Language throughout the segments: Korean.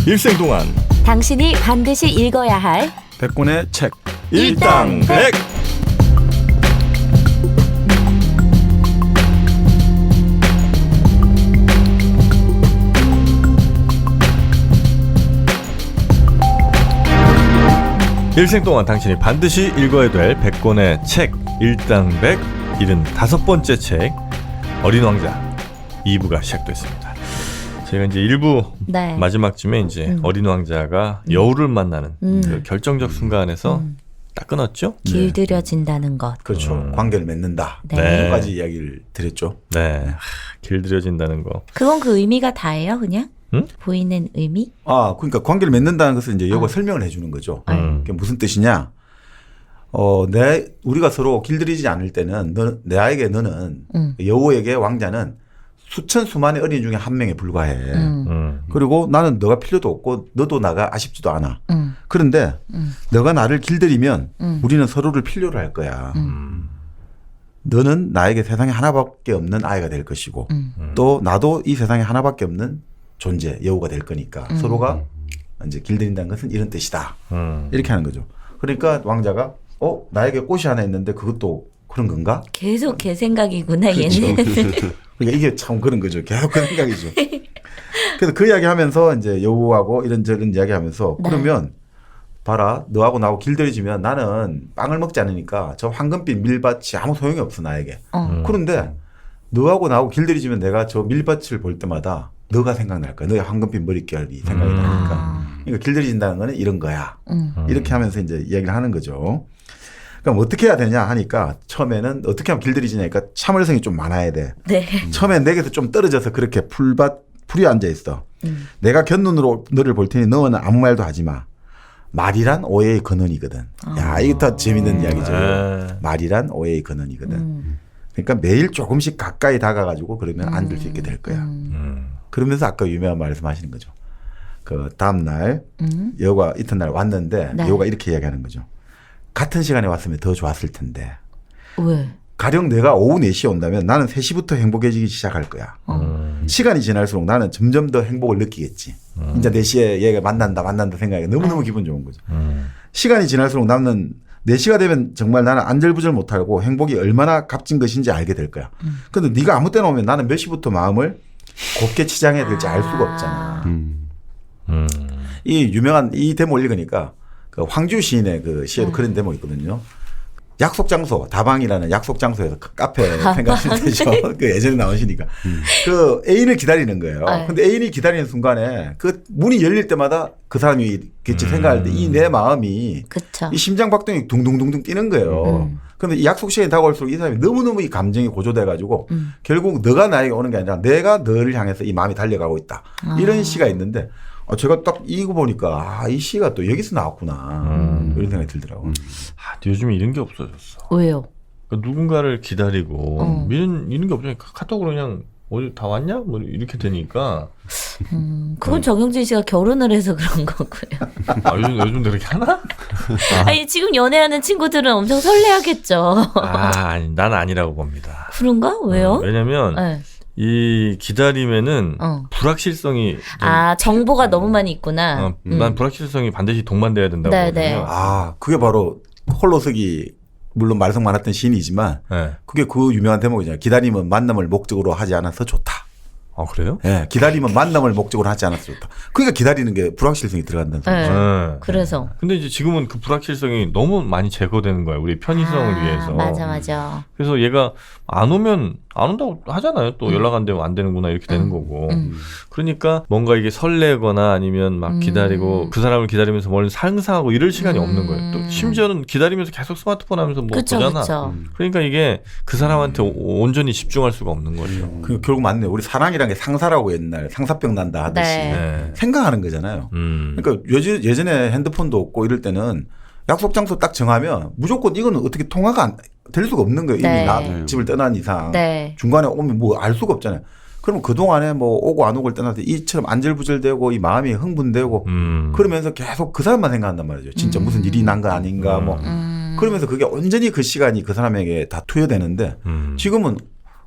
일생 동안 당신이 반드시 읽어야 할 100권의 책 일당백. 일생 동안 당신이 반드시 읽어야 될 100권의 책 일당백 75번째 책 어린 왕자 2부가 시작됐습니다. 저희가 이제 1부 네. 마지막쯤에 이제 어린 왕자가 여우를 만나는 그 결정적 순간에서 딱 끊었죠. 길들여진다는 것. 그렇죠. 관계를 맺는다. 네. 여기까지 이야기를 드렸죠. 네, 길들여진다는 거. 그건 그 의미가 다예요, 그냥? 응? 보이는 의미? 그러니까 관계를 맺는다는 것은 이제 여가 설명을 해주는 거죠. 그게 무슨 뜻이냐? 우리가 서로 길들이지 않을 때는 너는 여우에게 왕자는 수천 수만의 어린 중에 한 명에 불과해. 그리고 나는 너가 필요도 없고 너도 나가 아쉽지도 않아. 그런데 너가 나를 길들이면 우리는 서로를 필요로 할 거야. 너는 나에게 세상에 하나밖에 없는 아이가 될 것이고 또 나도 이 세상에 하나밖에 없는 존재, 여우가 될 거니까 서로가 이제 길들인다는 것은 이런 뜻이다. 이렇게 하는 거죠. 그러니까 왕자가 나에게 꽃이 하나 있는데 그것도 그런 건가? 계속 걔 생각이구나, 그렇죠. 얘는. 그러니까 이게 참 그런 거죠. 계속 그 생각이죠. 그래서 그 이야기 하면서 이제 여우하고 이런저런 이야기 하면서 네. 그러면 봐라, 너하고 나하고 길들여지면 나는 빵을 먹지 않으니까 저 황금빛 밀밭이 아무 소용이 없어, 나에게. 그런데 너하고 나하고 길들여지면 내가 저 밀밭을 볼 때마다 너가 생각날 거야. 너의 황금빛 머릿결이 생각이 나니까. 그러니까 길들여진다는 거는 이런 거야. 이렇게 하면서 이제 이야기를 하는 거죠. 그럼 어떻게 해야 되냐 하니까 처음에는 어떻게 하면 길들여지냐니까 참을성이 좀 많아야 돼. 네. 처음엔 내게서 좀 떨어져서 그렇게 풀이 앉아 있어. 내가 곁눈으로 너를 볼 테니 너는 아무 말도 하지 마. 말이란 오해의 근원이거든. 야, 이게 더 재밌는 이야기죠. 말이란 오해의 근원이거든. 그러니까 매일 조금씩 가까이 다가가지고 그러면 앉을 수 있게 될 거야. 그러면서 아까 유명한 말씀하시는 거죠. 그 다음 날 여우가 이튿날 왔는데 네. 여우가 이렇게 이야기하는 거죠. 같은 시간에 왔으면 더 좋았을 텐데. 왜? 가령 내가 오후 4시에 온다면 나는 3시부터 행복해지기 시작할 거야. 시간이 지날수록 나는 점점 더 행복을 느끼겠지. 이제 4시에 얘가 만난다 생각이 너무너무 기분 좋은 거죠. 시간이 지날수록 나는 4시가 되면 정말 나는 안절부절 못하고 행복이 얼마나 값진 것인지 알게 될 거야. 그런데 네가 아무 때나 오면 나는 몇 시부터 마음을 곱게 치장해야 될지 알 수가 없잖아. 이 유명한 이 대목을 읽으니까 그 황주 시인의 그 시에도 그런 대목이 있거든요. 약속 장소, 다방이라는 약속 장소에서 카페 생각하시면 되죠. 그 예전에 나오시니까. 그 애인을 기다리는 거예요. 근데 애인이 기다리는 순간에 그 문이 열릴 때마다 그 사람이 있겠지 생각할 때 이 내 마음이 그쵸. 이 심장 박동이 둥둥둥둥 뛰는 거예요. 그런데 이 약속 시간이 다가올수록 이 사람이 너무너무 이 감정이 고조돼가지고 결국 너가 나에게 오는 게 아니라 내가 너를 향해서 이 마음이 달려가고 있다. 이런 시가 있는데 제가 딱 이거 보니까 이 시가 또 여기서 나왔구나 이런 생각이 들더라고요. 요즘에 이런 게 없어졌어. 왜요? 그러니까 누군가를 기다리고 이런 게 없으니까 카톡으로 그냥 어디 다 왔냐? 뭐 이렇게 되니까. 그건 정영진 씨가 결혼을 해서 그런 거고요. 요즘 그렇게 하나? 아니, 지금 연애하는 친구들은 엄청 설레하겠죠. 아니, 난 아니라고 봅니다. 그런가? 왜요? 왜냐면 네. 이 기다림에는 불확실성이 정보가 너무 많이 있구나. 난 불확실성이 반드시 동반돼야 된다고 네네. 보거든요. 그게 바로 홀로서기 물론 말썽 많았던 시인이지만 네. 그게 그 유명한 대목이잖아요. 기다림은 만남을 목적으로 하지 않아서 좋다. 그래요? 네, 기다림은 만남을 목적으로 하지 않아서 좋다. 그러니까 기다리는 게 불확실성이 들어간다는 소리죠. 네. 그래서. 근데 이제 지금은 그 불확실성이 너무 많이 제거되는 거예요. 우리 편의성을 위해서. 맞아. 그래서 얘가 안 오면 안 온다고 하잖아요. 또 연락 안 되면 안 되는구나 이렇게 되는 거고. 그러니까 뭔가 이게 설레거나 아니면 막 기다리고 그 사람을 기다리면서 뭘 상상하고 이럴 시간이 없는 거예요. 또 심지어는 기다리면서 계속 스마트폰 하면서 뭐 그쵸, 보잖아. 그쵸. 그러니까 이게 그 사람한테 온전히 집중할 수가 없는 거죠. 그 결국 맞네. 우리 사랑이란 게 상사라고 옛날 상사병 난다 하듯이 네. 생각하는 거잖아요. 그러니까 예전에 핸드폰도 없고 이럴 때는 약속 장소 딱 정하면 무조건 이거는 어떻게 통화가 될 수가 없는 거예요. 네. 이미 나 집을 떠난 이상 네. 중간에 오면 뭐 알 수가 없잖아요. 그러면 그동안에 뭐 오고 안 오고를 떠나서 이처럼 안절부절되고 이 마음이 흥분되고 그러면서 계속 그 사람만 생각한단 말이죠. 진짜 무슨 일이 난 거 아닌가 뭐 그러면서 그게 온전히 그 시간이 그 사람에게 다 투여되는데 지금은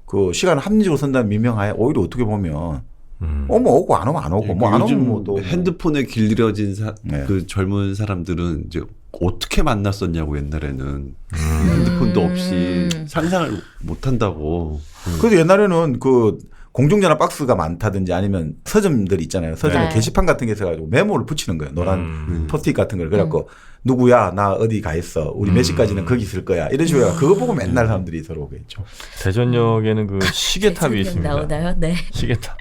그 시간을 합리적으로 선다는 민명하에 오히려 어떻게 보면 오면 오고 안 오면 안 오고 뭐 안 오면 요즘 뭐 또 핸드폰에 길들여진 네. 그 젊은 사람들은 이제 어떻게 만났었냐고 옛날에는 핸드폰도 없이 상상을 못 한다고. 그래도 옛날에는 그 공중전화 박스가 많다든지 아니면 서점들 있잖아요. 서점에 네. 게시판 같은 게 있어가지고 메모를 붙이는 거예요. 노란 포스트잇 같은 걸. 그래갖고 누구야 나 어디 가 있어. 우리 몇 시까지는 거기 있을 거야. 이런 식으로 해서 그거 보고 맨날 사람들이 서로 오겠죠. 대전역에는 그 시계탑이 있습니다. 나오나요? 네. 시계탑.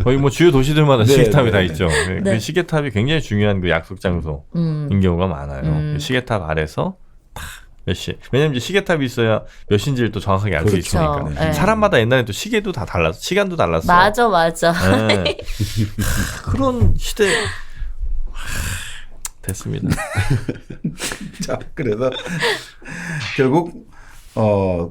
거의 뭐 주요 도시들마다 네, 시계탑이 네, 다 네. 있죠. 네. 그 시계탑이 굉장히 중요한 그 약속 장소인 경우가 많아요. 그 시계탑 아래서 탁 몇 시. 왜냐면 이제 시계탑이 있어야 몇 시인지를 또 정확하게 알 수 그렇죠. 있으니까. 네. 사람마다 옛날에 또 시계도 다 달랐어. 시간도 달랐어. 맞아. 네. 그런 시대 됐습니다. 자, 그래서 결국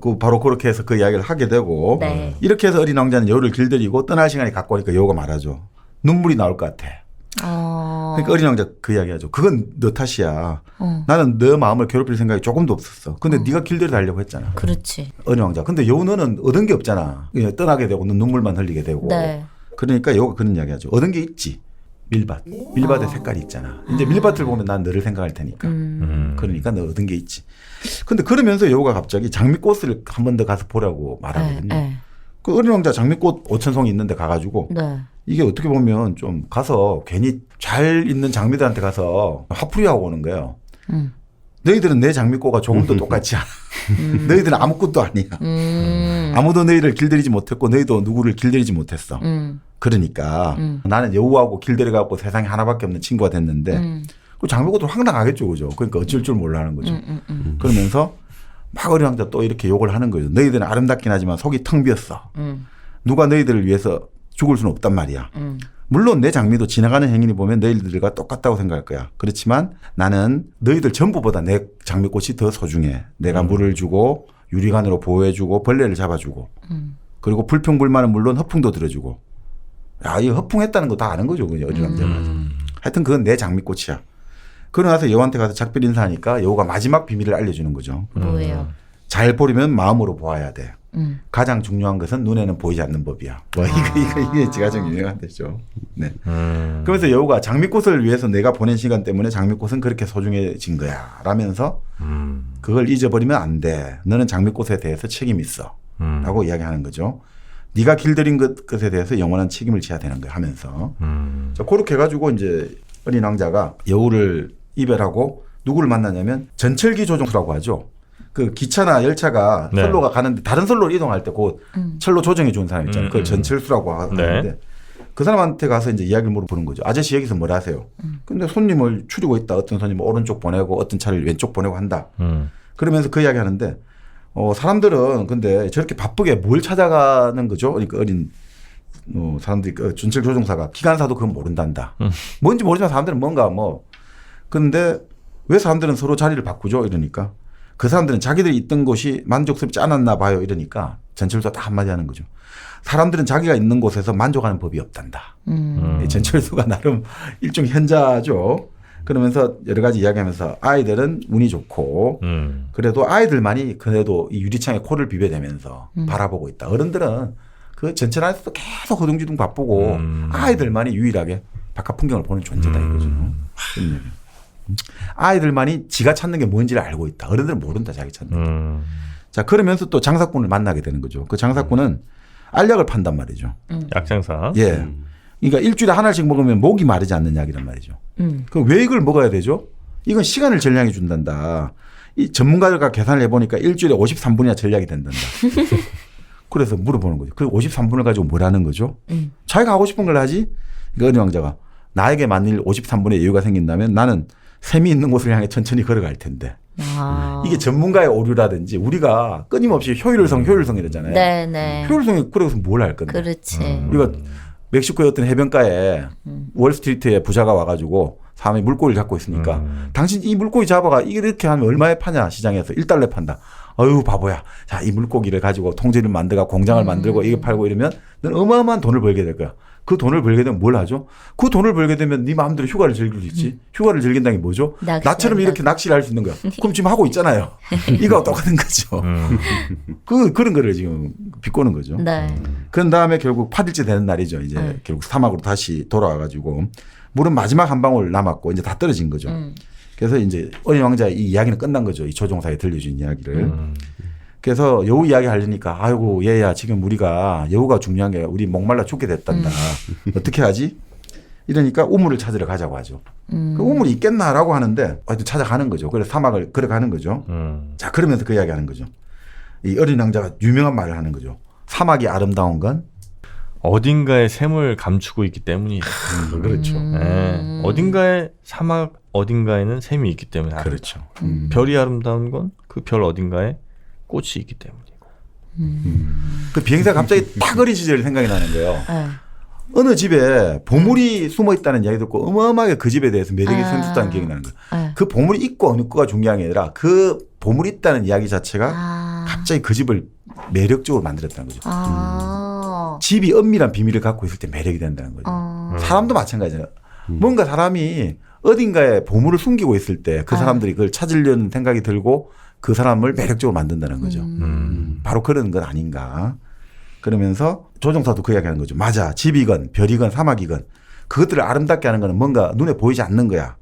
그 바로 그렇게 해서 그 이야기를 하게 되고 네. 이렇게 해서 어린 왕자는 여우를 길들이고 떠날 시간이 갖고 오니까 여우가 말하죠. 눈물이 나올 것 같아. 그러니까 어린 왕자 그 이야기하죠. 그건 너 탓이야. 나는 너 마음을 괴롭힐 생각이 조금도 없었어. 근데 네가 길들여 달라고 했잖아. 그렇지. 어린 왕자. 근데 여우 너는 얻은 게 없잖아. 그냥 떠나게 되고 넌 눈물만 흘리게 되고. 네. 그러니까 여우가 그런 이야기하죠. 얻은 게 있지. 밀밭. 밀밭의 색깔이 있잖아. 이제 밀밭을 보면 난 너를 생각할 테니까. 그러니까 너 얻은 게 있지. 근데 그러면서 여우가 갑자기 장미꽃을 한 번 더 가서 보라고 말하거든요. 네. 그 어린 왕자 장미꽃 5,000송이 있는데 가가지고 네. 이게 어떻게 보면 좀 가서 괜히 잘 있는 장미들한테 가서 화풀이하고 오는 거예요. 너희들은 내 장미꽃과 조금도 똑같지 않아. 너희들은 아무것도 아니야. 아무도 너희를 길들이지 못했고 너희도 누구를 길들이지 못했어. 그러니까 나는 여우하고 길들여갖고 세상에 하나밖에 없는 친구가 됐는데 그 장미꽃도 황당하겠죠. 그죠? 그러니까 어쩔 줄 몰라 하는 거죠. 그러면서 막 어린 왕자 또 이렇게 욕을 하는 거죠. 너희들은 아름답긴 하지만 속이 텅 비었어. 누가 너희들을 위해서 죽을 수는 없단 말이야. 물론 내 장미도 지나가는 행인이 보면 너희들과 똑같다고 생각할 거야. 그렇지만 나는 너희들 전부보다 내 장미꽃이 더 소중해. 내가 물을 주고 유리관으로 보호해주고 벌레를 잡아주고 그리고 불평불만은 물론 허풍도 들어주고. 야, 이 허풍했다는 거 다 아는 거죠. 그죠? 어린 왕자가. 하여튼 그건 내 장미꽃이야. 그러고 나서 여우한테 가서 작별 인사하니까 여우가 마지막 비밀을 알려주는 거죠. 뭐예요? 잘 보려면 마음으로 보아야 돼. 가장 중요한 것은 눈에는 보이지 않는 법이야. 뭐 이게 가장 유명한 데죠. 네. 그러면서 여우가 장미꽃을 위해서 내가 보낸 시간 때문에 장미꽃은 그렇게 소중해진 거야. 라면서 그걸 잊어버리면 안 돼. 너는 장미꽃에 대해서 책임 있어. 라고 이야기하는 거죠. 네가 길들인 것에 대해서 영원한 책임을 져야 되는 거야 하면서. 자, 그렇게 해가지고 이제 어린 왕자가 여우를 이별하고 누구를 만나냐면 전철기 조종수라고 하죠. 그 기차나 열차가 네. 선로가 가는데 다른 선로로 이동할 때 그 철로 조정해 주는 사람 있잖아요. 그걸 전철수라고 하는데 네. 그 사람한테 가서 이제 이야기를 물어보는 거죠. 아저씨 여기서 뭘 하세요? 근데 손님을 추리고 있다. 어떤 손님을 오른쪽 보내고 어떤 차를 왼쪽 보내고 한다. 그러면서 그 이야기 하는데 사람들은 근데 저렇게 바쁘게 뭘 찾아가는 거죠? 그러니까 어린 사람들이 그 전철 조종사가 기관사도 그건 모른단다. 뭔지 모르지만 사람들은 뭔가 그런데 왜 사람들은 서로 자리를 바꾸죠? 이러니까 그 사람들은 자기들이 있던 곳이 만족스럽지 않았나 봐요. 이러니까 전철수가 딱 한마디 하는 거죠. 사람들은 자기가 있는 곳에서 만족하는 법이 없단다. 전철수가 나름 일종의 현자죠. 그러면서 여러 가지 이야기하면서 아이들은 운이 좋고 그래도 아이들만이 그래도 이 유리창에 코를 비벼대면서 바라보고 있다. 어른들은 그 전철 안에서도 계속 허둥지둥 바쁘고 아이들만이 유일하게 바깥 풍경을 보는 존재다 이거죠. 아이들만이 지가 찾는 게 뭔지를 알고 있다. 어른들은 모른다 자기 찾는 게. 자 그러면서 또 장사꾼을 만나게 되는 거죠. 그 장사꾼은 알약을 판단 말이죠. 약장사. 예. 그러니까 일주일에 하나씩 먹으면 목이 마르지 않는 약이란 말이죠. 그럼 왜 이걸 먹어야 되죠? 이건 시간을 전량해 준단다. 이 전문가들과 계산을 해보니까 일주일에 53분이나 전략이 된단다. 그래서 물어보는 거죠. 그 53분을 가지고 뭘 하는 거죠? 자기가 하고 싶은 걸 하지? 그러니까 어린 왕자가 나에게 만일 53분의 여유가 생긴다면 나는 샘이 있는 곳을 향해 천천히 걸어갈 텐데. 이게 전문가의 오류라든지 우리가 끊임없이 효율성 이러잖아요. 네네. 효율성이 그래서 뭘 할 건데. 그렇지. 우리가 멕시코의 어떤 해변가에 월스트리트에 부자가 와가지고 사람이 물고기를 잡고 있으니까 당신 이 물고기 잡아가 이렇게 하면 얼마에 파냐 시장에서 1달러에 판다. 어휴 바보야. 자, 이 물고기를 가지고 통제를 만들고 공장을 만들고 이게 팔고 이러면 넌 어마어마한 돈을 벌게 될 거야. 그 돈을 벌게 되면 뭘 하죠? 그 돈을 벌게 되면 네 마음대로 휴가를 즐길 수 있지. 휴가를 즐긴다는 게 뭐죠? 나처럼 이렇게 낚시를 할 수 있는 거야. 그럼 지금 하고 있잖아요. 이거 똑같은 거죠. 그런 거를 지금 비꼬는 거죠. 네. 그런 다음에 결국 8일째 되는 날이죠. 이제 결국 사막으로 다시 돌아와가지고 물은 마지막 한 방울 남았고 이제 다 떨어진 거죠. 그래서 이제 어린 왕자 이 이야기는 끝난 거죠. 이 조종사에 들려준 이야기를. 그래서 여우 이야기 하려니까 아이고 얘야 지금 우리가 여우가 중요한 게 우리 목말라 죽게 됐단다. 어떻게 하지? 이러니까 우물을 찾으러 가자고 하죠. 그 우물이 있겠나라고 하는데 하여튼 찾아가는 거죠. 그래서 사막을 걸어가는 거죠. 자 그러면서 그 이야기 하는 거죠. 이 어린 왕자가 유명한 말을 하는 거죠. 사막이 아름다운 건 어딘가에 샘을 감추고 있기 때문이다. 그렇죠. 네. 어딘가에 사막 어딘가에는 샘이 있기 때문에 아름다워. 그렇죠. 별이 아름다운 건 그 별 어딘가에 꽃이 있기 때문이고. 그 비행사가 갑자기 딱 어린 시절이 생각이 나는 거예요. 네. 어느 집에 보물이 숨어 있다는 이야기 듣고 어마어마하게 그 집에 대해서 매력이 샘솟다는 기억이 나는 거예요. 그 보물이 있고 없고가 중요한 게 아니라 그 보물이 있다는 이야기 자체가 갑자기 그 집을 매력적으로 만들었다는 거죠. 집이 은밀한 비밀을 갖고 있을 때 매력이 된다는 거죠. 사람도 마찬가지예요. 뭔가 사람이 어딘가에 보물을 숨기고 있을 때 그 사람들이 그걸 찾으려는 생각이 들고 그 사람을 매력적으로 만든다는 거죠. 바로 그런 건 아닌가. 그러면서 조종사도 그 이야기하는 거죠. 맞아. 집이건 별이건 사막이건 그것들을 아름답게 하는 거는 뭔가 눈에 보이지 않는 거야.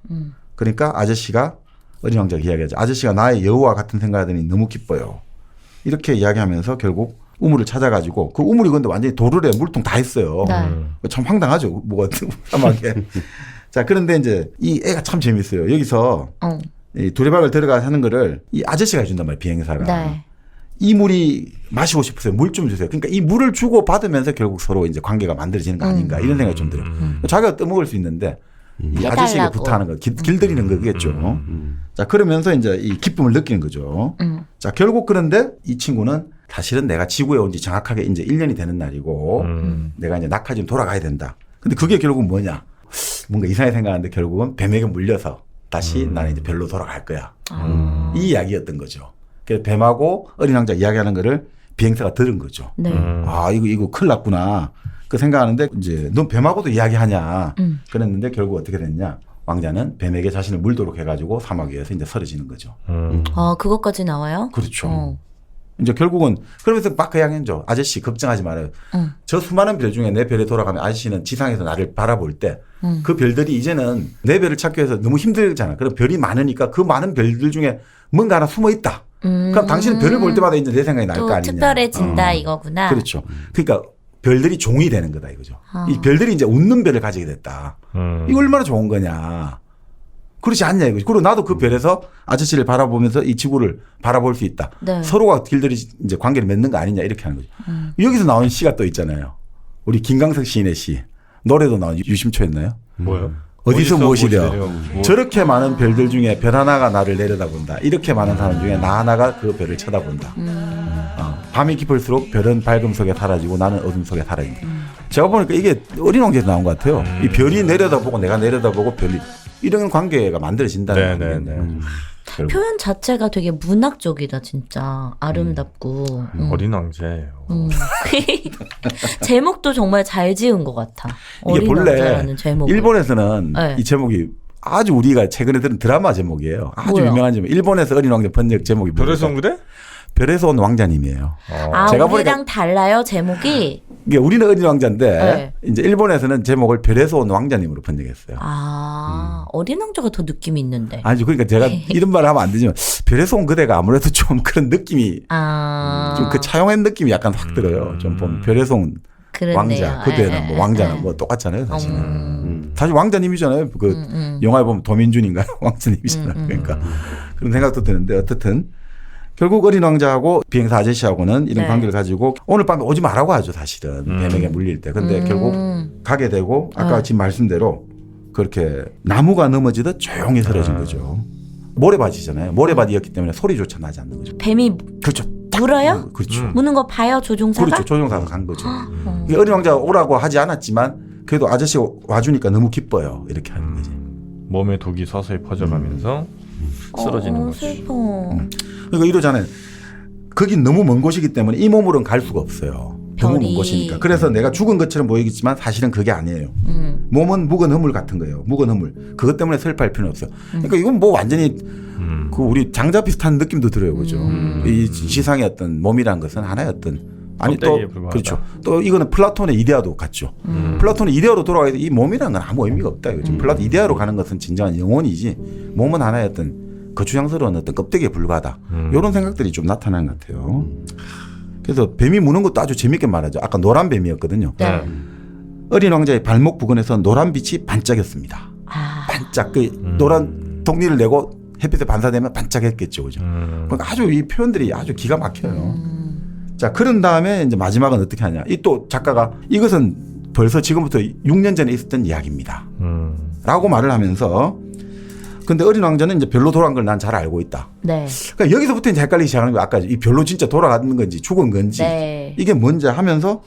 그러니까 아저씨가 어린 왕자가 이야기하죠. 아저씨가 나의 여우와 같은 생각하더니 너무 기뻐요. 이렇게 이야기하면서 결국 우물을 찾아가지고 그 우물이 근데 완전히 도르래 물통 다 있어요. 참 황당하죠. 뭐가 사막에. 자 그런데 이제 이 애가 참 재밌어요. 여기서 이 두레박을 들어가서 하는 거를 이 아저씨가 해준단 말이에요. 비행사가. 네. 이 물이 마시고 싶으세요. 물 좀 주세요. 그러니까 이 물을 주고 받으면서 결국 서로 이제 관계가 만들어지는 거 아닌가 이런 생각이 좀 들어요. 자기가 떠먹을 수 있는데 이 아저씨가 부탁하는 거, 길들이는 거겠죠. 자 그러면서 이제 이 기쁨을 느끼는 거죠. 자 결국 그런데 이 친구는 사실은 내가 지구에 온 지 정확하게 이제 1년이 되는 날이고 내가 이제 낙하지로 돌아가야 된다. 근데 그게 결국 뭐냐? 뭔가 이상하게 생각하는데 결국은 뱀에게 물려서 다시 나는 이제 별로 돌아갈 거야. 이 이야기였던 거죠. 그래서 뱀하고 어린 왕자 이야기하는 거를 비행사가 들은 거죠. 네. 아 이거 큰일 났구나. 그 생각하는데 이제 넌 뱀하고도 이야기하냐. 그랬는데 결국 어떻게 됐냐. 왕자는 뱀에게 자신을 물도록 해가지고 사막 위에서 이제 쓰러지는 거죠. 아 그것까지 나와요? 그렇죠. 이제 결국은 그러면서 막 그 이야기했죠. 아저씨 걱정하지 말아요. 저 수많은 별 중에 내 별에 돌아가면 아저씨는 지상에서 나를 바라볼 때 그 별들이 이제는 내 별을 찾기 위해서 너무 힘들잖아. 그럼 별이 많으니까 그 많은 별들 중에 뭔가 하나 숨어 있다. 그럼 당신은 별을 볼 때마다 이제 내 생각이 날 거 아니냐. 특별해진다 이거구나. 그렇죠. 그러니까 별들이 종이 되는 거다 이거죠. 이 별들이 이제 웃는 별을 가지게 됐다. 이거 얼마나 좋은 거냐. 그렇지 않냐 이거죠. 그리고 나도 그 별에서 아저씨를 바라보면서 이 지구를 바라볼 수 있다. 네. 서로가 길들이 이제 관계를 맺는 거 아니냐 이렇게 하는 거죠. 여기서 나온 시가 또 있잖아요. 우리 김광석 시인의 시. 노래도 나온 유심초였나요? 뭐요? 어디서 무엇이 되어 뭐. 저렇게 많은 별들 중에 별 하나가 나를 내려다본다. 이렇게 많은 사람 중에 나 하나가 그 별을 쳐다본다. 밤이 깊을수록 별은 밝음 속에 사라지고 나는 어둠 속에 사라진다. 제가 보니까 이게 어린 왕자에서 나온 것 같아요. 이 별이 내려다보고 내가 내려다보고 별이 이런 관계가 만들어진다는 네. 표현 자체가 되게 문학적이다 진짜 아름답고. 어린 왕자예요. 제목도 정말 잘 지은 것 같아. 이게 어린 본래 왕자라는 제목. 일본에서는 네. 이 제목이 아주 우리가 최근에 들은 드라마 제목이에요. 아주 뭐야? 유명한 제목. 일본에서 어린 왕자 번역 제목이 별에서 온 그대? 별에서 온 왕자님이에요. 아 제가 우리랑 달라요 제목이. 이게 우리는 어린 왕자인데 네. 이제 일본에서는 제목을 별에서 온 왕자님으로 번역했어요. 어린 왕자가 더 느낌이 있는데. 아니죠. 그러니까 제가 이런 말을 하면 안 되지만 별에서 온 그대가 아무래도 좀 그런 느낌이 좀 그 차용한 느낌이 약간 확 들어요. 좀 보면 별에서 온 그렇네요. 왕자, 그대는 뭐 왕자는 뭐 똑같잖아요. 사실은. 사실 왕자님이잖아요. 그 영화에 보면 도민준인가요? 왕자님이잖아요. 그러니까 그런 생각도 드는데 어쨌든 결국 어린 왕자하고 비행사 아저씨하고는 이런 네. 관계를 가지고 오늘 밤에 오지 말라고 하죠. 사실은 뱀에게 물릴 때. 근데 결국 가게 되고 아까 지금 말씀대로 그렇게 나무가 넘어지듯 조용히 사라진 거죠. 모래밭이잖아요. 모래밭이었기 때문에 소리조차 나지 않는 거죠. 뱀이 그렇죠. 물어요? 그렇죠. 무는 거 봐요 조종사가? 그렇죠. 조종사가 간 거죠. 이게 어린 왕자가 오라고 하지 않았지만 그래도 아저씨가 와주니까 너무 기뻐요. 이렇게 하는 거지. 몸에 독이 서서히 퍼져가면서 쓰러지는 거지. 슬퍼. 그러니까 이러잖아요. 거긴 너무 먼 곳이기 때문에 이 몸으로는 갈 수가 없어요. 너무 먼 별이. 곳이니까. 그래서 내가 죽은 것처럼 보이겠지만 사실은 그게 아니에요. 몸은 묵은 허물 같은 거예요. 묵은 허물. 그것 때문에 슬퍼할 필요는 없어요. 그러니까 이건 뭐 완전히 그 우리 장자 비슷한 느낌도 들어요. 그죠? 이 지상의 어떤 몸이란 것은 하나의 어떤 아니 또 껍데기에 불과하다. 그렇죠. 또 이거는 플라톤의 이데아도 같죠. 플라톤의 이데아로 돌아가야 돼. 이 몸이라는 건 아무 의미가 없다 이거죠. 플라톤 이데아로 가는 것은 진정한 영혼이지 몸은 하나의 어떤 거추장스러운 어떤 껍데기에 불과하다. 이런 생각들이 좀 나타나는 것 같아요. 그래서 뱀이 무는 것도 아주 재밌게 말하죠. 아까 노란 뱀이었거든요. 네. 어린 왕자의 발목 부근에서 노란 빛이 반짝였습니다. 아. 반짝 그 노란 독리를 내고 햇빛에 반사되면 반짝했겠죠, 그죠? 그러니까 아주 이 표현들이 아주 기가 막혀요. 자, 그런 다음에 이제 마지막은 어떻게 하냐? 이 또 작가가 이것은 벌써 지금부터 6년 전에 있었던 이야기입니다. 라고 말을 하면서 근데 어린 왕자는 이제 별로 돌아간 걸 난 잘 알고 있다. 네. 그러니까 여기서부터 이제 헷갈리기 시작하는 거야. 아까 이 별로 진짜 돌아가는 건지 죽은 건지 네. 이게 뭔지 하면서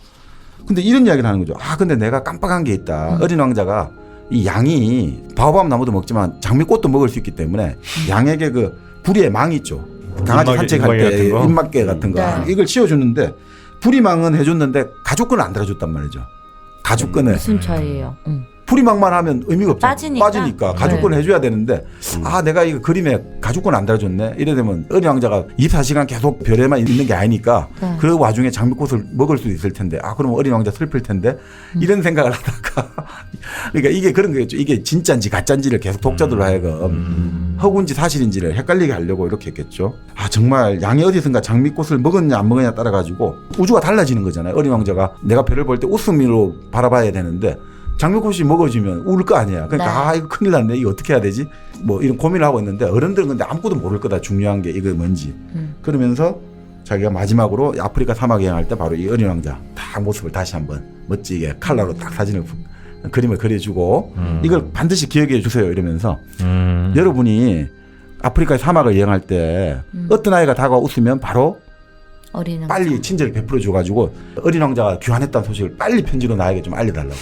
근데 이런 이야기를 하는 거죠. 아, 근데 내가 깜빡한 게 있다. 어린 왕자가 이 양이 바오밥 나무도 먹지만 장미꽃도 먹을 수 있기 때문에 양에게 그 부리의 망이 있죠. 강아지 산책할 때 입막개 같은 거 네. 이걸 씌워주는데 부리망은 해줬는데 가죽끈을 안 달아줬단 말이죠. 가죽끈을 무슨 차이예요? 부리망만 하면 의미가 없죠. 빠지니까. 가죽끈 네. 해줘야 되는데 아 내가 이거 그림에 가죽끈 안 달아줬네. 이래 되면 어린 왕자가 24시간 계속 별에만 있는 게 아니니까 네. 그 와중에 장미꽃을 먹을 수 있을 텐데 아 그럼 어린 왕자 슬플 텐데 이런 생각을 하다가 그러니까 이게 그런 거겠죠. 이게 진짜인지 가짜인지를 계속 독자들로 하여금 허구인지 사실인지를 헷갈리게 하려고 이렇게 했겠죠. 아 정말 양이 어디선가 장미꽃을 먹었냐 안 먹었냐 따라 가지고 우주가 달라지는 거잖아요. 어린 왕자가 내가 별을 볼 때 웃음으로 바라봐야 되는데 장미꽃이 먹어지면 울 거 아니야. 그러니까 네. 아 이거 큰일 났네. 이거 어떻게 해야 되지? 뭐 이런 고민을 하고 있는데 어른들은 근데 아무것도 모를 거다. 중요한 게 이거 뭔지. 그러면서 자기가 마지막으로 아프리카 사막 여행할 때 바로 이 어린 왕자 딱 모습을 다시 한번 멋지게 칼라로 딱 사진을 그림을 그려주고 이걸 반드시 기억해 주세요. 이러면서 여러분이 아프리카 사막을 여행할 때 어떤 아이가 다가와 웃으면 바로 어린 왕자. 빨리 친절을 베풀어 줘가지고 어린 왕자가 귀환했다는 소식을 빨리 편지로 나에게 좀 알려달라고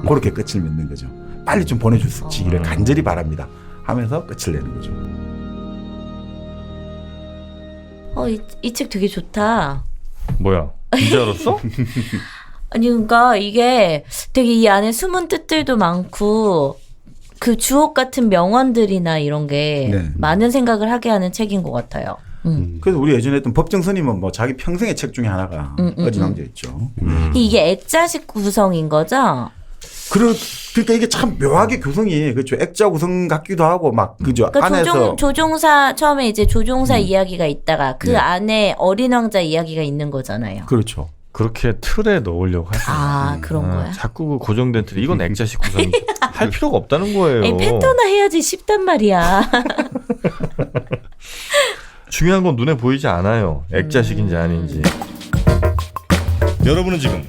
그렇게 끝을 맺는 거죠. 빨리 좀 보내주시기를 간절히 바랍니다 하면서 끝을 내는 거죠. 이 책 되게 좋다. 뭐야? 이제 알았어? 아니 그러니까 이게 되게 이 안에 숨은 뜻들도 많고 그 주옥 같은 명언들이나 이런 게 네. 많은 생각을 하게 하는 책인 것 같아요. 그래서 우리 예전에 했던 법정 스님은 뭐 자기 평생의 책 중에 하나가 어린 왕자였죠. 이게 액자식 구성인 거죠? 그러니까 이게 참 묘하게 구성이 그렇죠. 액자 구성 같기도 하고 막 그죠. 그러니까 안에서 조종사 처음에 이제 조종사 이야기가 있다가 그 네. 안에 어린 왕자 이야기가 있는 거잖아요. 그렇죠. 그렇게 틀에 넣으려고 하시네. 아 그런 거야? 자꾸 그 고정된 틀 이건 액자식 구성이 할 필요가 없다는 거예요. 에이, 패턴화 해야지 쉽단 말이야. 중요한 건 눈에 보이지 않아요. 액자식인지 아닌지. 여러분은 지금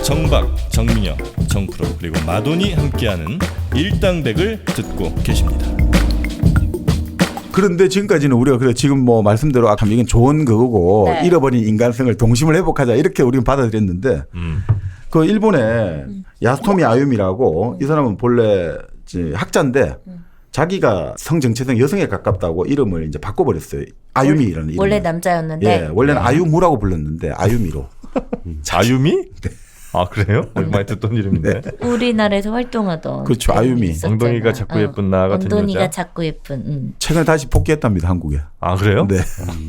정박, 정민영, 정프로 그리고 마돈이 함께하는 일당백을 듣고 계십니다. 그런데 지금까지는 우리가 그래 지금 뭐 말씀대로 아까 이건 좋은 그거고 네. 잃어버린 인간성을 동심을 회복하자 이렇게 우리는 받아들였는데 그 일본의 야스토미 아유미라고 이 사람은 본래 이제 학자인데 자기가 성정체성 여성에 가깝다고 이름을 이제 바꿔버렸어요. 아유미라는 이름. 원래 남자였는데. 예, 원래는 아유무라고 불렀는데 아유미로. 아유미? 아 그래요? 많이 듣던 이름인데. 우리나라에서 활동하던. 그렇죠, 아유미. 있었잖아. 엉덩이가 자꾸 예쁜 나 같은 엉덩이가 여자. 자꾸 예쁜. 최근에 다시 복귀했답니다 한국에. 아 그래요? 네,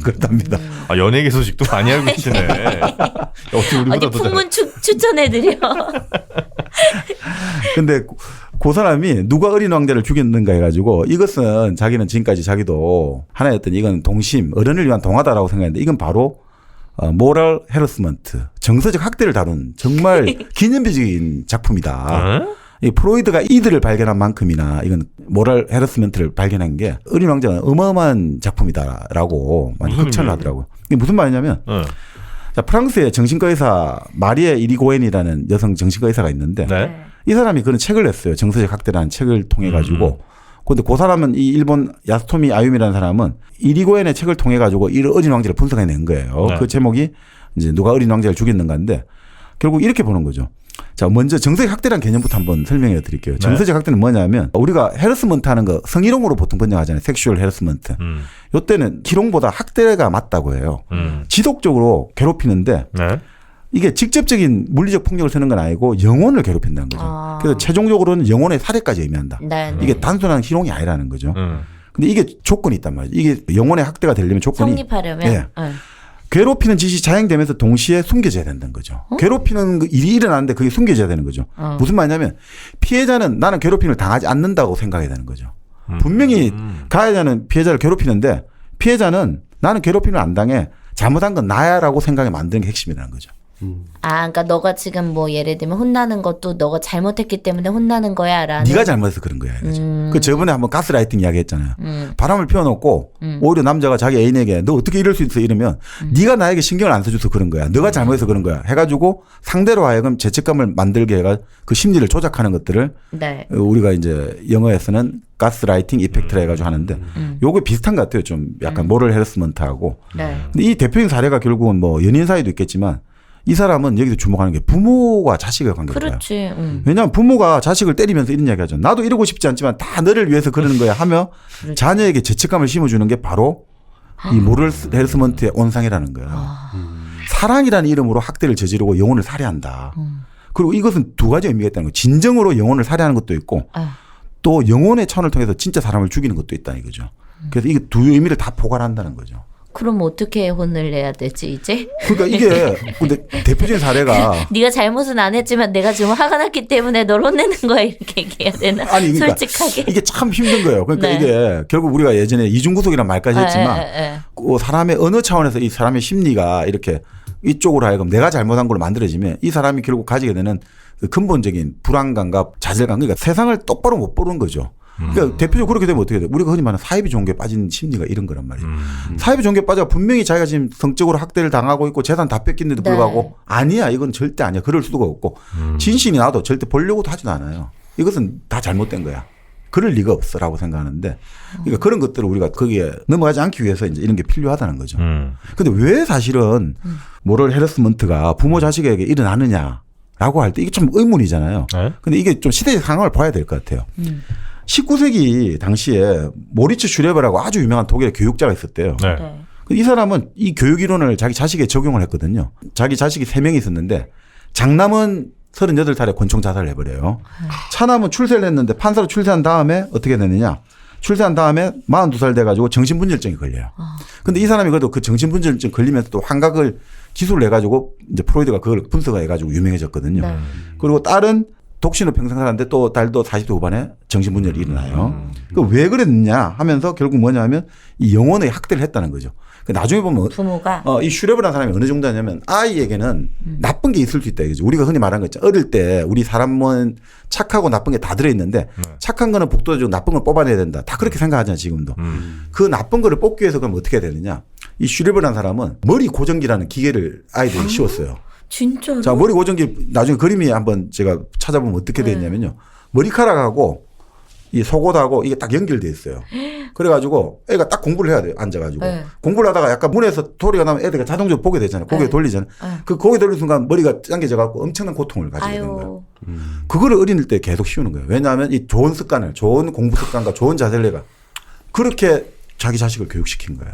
그렇답니다. 아 연예계 소식도 많이 알고 계시네. 어떻게 우리보다 어디 더 잘. 풍문 추천해드려. 근데 그 사람이 누가 어린 왕자를 죽였는가 해가지고 이것은 자기는 지금까지 자기도 하나의 어떤 이건 동심, 어른을 위한 동화다라고 생각했는데 이건 바로 모럴 헤러스먼트, 정서적 학대를 다룬 정말 기념비적인 작품이다. 이 프로이드가 이들을 발견한 만큼이나 이건 모럴 헤러스먼트를 발견한 게 어린 왕자는 어마어마한 작품이다라고 많이 극찬을 하더라고요. 이게 무슨 말이냐면 자, 프랑스의 정신과 의사 마리에 이리고엔이라는 여성 정신과 의사가 있는데 네. 이 사람이 그런 책을 냈어요. 정서적 학대라는 책을 통해 가지고. 근데 그 사람은 이 일본 야스토미 아유미라는 사람은 이리고엔의 책을 통해 가지고 이 어린 왕자를 분석해낸 거예요. 네. 그 제목이 이제 누가 어린 왕자를 죽였는가인데 결국 이렇게 보는 거죠. 자, 먼저 정서적 학대라는 개념부터 한번 설명해 드릴게요. 정서적 학대는 뭐냐면 우리가 헤러스먼트 하는 거 성희롱으로 보통 번역하잖아요. 섹슈얼 헤러스먼트. 이때는 희롱보다 학대가 맞다고 해요. 지속적으로 괴롭히는데 네. 이게 직접적인 물리적 폭력을 쓰는 건 아니고 영혼을 괴롭힌다는 거죠. 아. 그래서 최종적으로는 영혼의 살해까지 의미한다. 네. 이게 단순한 희롱이 아니라는 거죠. 근데 이게 조건이 있단 말이죠. 이게 영혼의 학대가 되려면 조건이 성립하려면. 예. 괴롭히는 짓이 자행되면서 동시에 숨겨져야 된다는 거죠. 괴롭히는 일이 일어나는데 그게 숨겨져야 되는 거죠. 무슨 말이냐면 피해자는 나는 괴롭힘을 당하지 않는다고 생각해야 되는 거죠. 분명히 가해자는 피해자를 괴롭히는데 피해자는 나는 괴롭힘을 안 당해. 잘못한 건 나야라고 생각에 만드는 게 핵심이라는 거죠. 그러니까 너가 지금 뭐 예를 들면 혼나는 것도 너가 잘못했기 때문에 혼나는 거야라는. 네가 잘못해서 그런 거야. 이거죠. 그 저번에 한번 가스라이팅 이야기했잖아요. 바람을 피워놓고 오히려 남자가 자기 애인에게 너 어떻게 이럴 수 있어 이러면 네가 나에게 신경을 안 써줘서 그런 거야. 너가 잘못해서 그런 거야. 해가지고 상대로 하여금 죄책감을 만들게 해가 그 심리를 조작하는 것들을 네. 우리가 이제 영어에서는 가스라이팅 이펙트라 해가지고 하는데 요거 비슷한 것 같아요. 좀 약간 모럴 해러스먼트하고. 네. 근데 이 대표적인 사례가 결국은 뭐 연인 사이도 있겠지만 이 사람은 여기서 주목하는 게 부모와 자식의 관계예요. 그렇지. 왜냐하면 부모가 자식을 때리면서 이런 이야기 하죠. 나도 이러고 싶지 않지만 다 너를 위해서 그러는 거야 하며 자녀에게 죄책감을 심어주는 게 바로 이 모럴 해러스먼트의 온상이라는 거예요. 사랑이라는 이름으로 학대를 저지르고 영혼을 살해한다. 그리고 이것은 두 가지 의미가 있다는 거예요. 진정으로 영혼을 살해하는 것도 있고 또 영혼의 천을 통해서 진짜 사람을 죽이는 것도 있다는 거죠. 그래서 이게 두 의미를 다 포괄한다는 거죠. 그럼 어떻게 혼을 내야 되지 이제? 그러니까 이게 근데 대표적인 사례가 네가 잘못은 안 했지만 내가 지금 화가 났기 때문에 널 혼내는 거야 이렇게 얘기해야 되나? 아니 그러니까 솔직하게. 이게 참 힘든 거예요. 그러니까 네. 이게 결국 우리가 예전에 이중구속이라는 말까지 했지만 그 사람의 어느 차원에서 이 사람의 심리가 이렇게 이쪽으로 하여금 내가 잘못한 걸로 만들어지면 이 사람이 결국 가지게 되는 그 근본적인 불안감과 좌절감, 그러니까 세상을 똑바로 못 보는 거죠. 그러니까 대표적으로 그렇게 되면 어떻게 돼? 우리가 흔히 말하는 사이비 종교에 빠진 심리가 이런 거란 말이에요. 사이비 종교에 빠져 분명히 자기가 지금 성적으로 학대를 당하고 있고 재산 다 뺏긴데도 불구하고 아니야 이건 절대 아니야 그럴 수가 없고 진심이 나도 절대 보려고도 하지도 않아요. 이것은 다 잘못된 거야. 그럴 리가 없어라고 생각하는데 그러니까 그런 것들을 우리가 거기에 넘어가지 않기 위해서 이제 이런 게 필요하다는 거죠. 근데 왜 사실은 모럴 해러스먼트가 부모 자식에게 일어나느냐라고 할 때 이게 좀 의문이잖아요. 네? 근데 이게 좀 시대의 상황을 봐야 될 것 같아요. 19세기 당시에 모리츠 슈레버라고 아주 유명한 독일의 교육자가 있었대요. 네. 네. 이 사람은 이 교육 이론을 자기 자식에 적용을 했거든요. 자기 자식이 3명이 있었는데 장남은 38살에 권총 자살을 해버려요. 차남은 출세를 했는데 판사로 출세한 다음에 어떻게 되느냐. 출세한 다음에 42살 돼가지고 정신분열증이 걸려요. 근데 이 사람이 그래도 그 정신분열증 걸리면서 또 환각을 기술을 해가지고 이제 프로이드가 그걸 분석해가지고 유명해졌거든요. 네. 그리고 딸은 독신으로 평생 살았는데 또 딸도 40대 후반에 정신분열이 일어나요. 그 왜 그랬느냐 하면서 결국 뭐냐면 이 영혼의 학대를 했다는 거죠. 그 나중에 보면 부모가 이 슈레버라는 사람이 어느 정도냐면 아이에게는 나쁜 게 있을 수 있다 이거죠. 우리가 흔히 말하는 거 있죠. 어릴 때 우리 사람은 착하고 나쁜 게 다 들어있는데 착한 거는 북돋아주고 나쁜 걸 뽑아내야 된다. 다 그렇게 생각하잖아요 지금도. 그 나쁜 거를 뽑기 위해서 그럼 어떻게 해야 되느냐. 이 슈레버라는 사람은 머리 고정기라는 기계를 아이들이 씌웠어요. 진짜로? 자, 머리 고정기 나중에 그림이 한번 제가 찾아보면 어떻게 되어 있냐면요. 머리카락하고 이 속옷하고 이게 딱 연결돼 있어요. 그래가지고 애가 딱 공부를 해야 돼요. 앉아가지고. 네. 공부를 하다가 약간 문에서 소리가 나면 애들이 자동적으로 보게 되잖아요. 고개 네. 돌리잖아요. 네. 그 고개 돌리는 순간 머리가 당겨져갖고 엄청난 고통을 가지게 되는 거예요. 그거를 어린일 때 계속 씌우는 거예요. 왜냐하면 이 좋은 습관을, 좋은 공부 습관과 좋은 자세를 내가 그렇게 자기 자식을 교육시킨 거예요.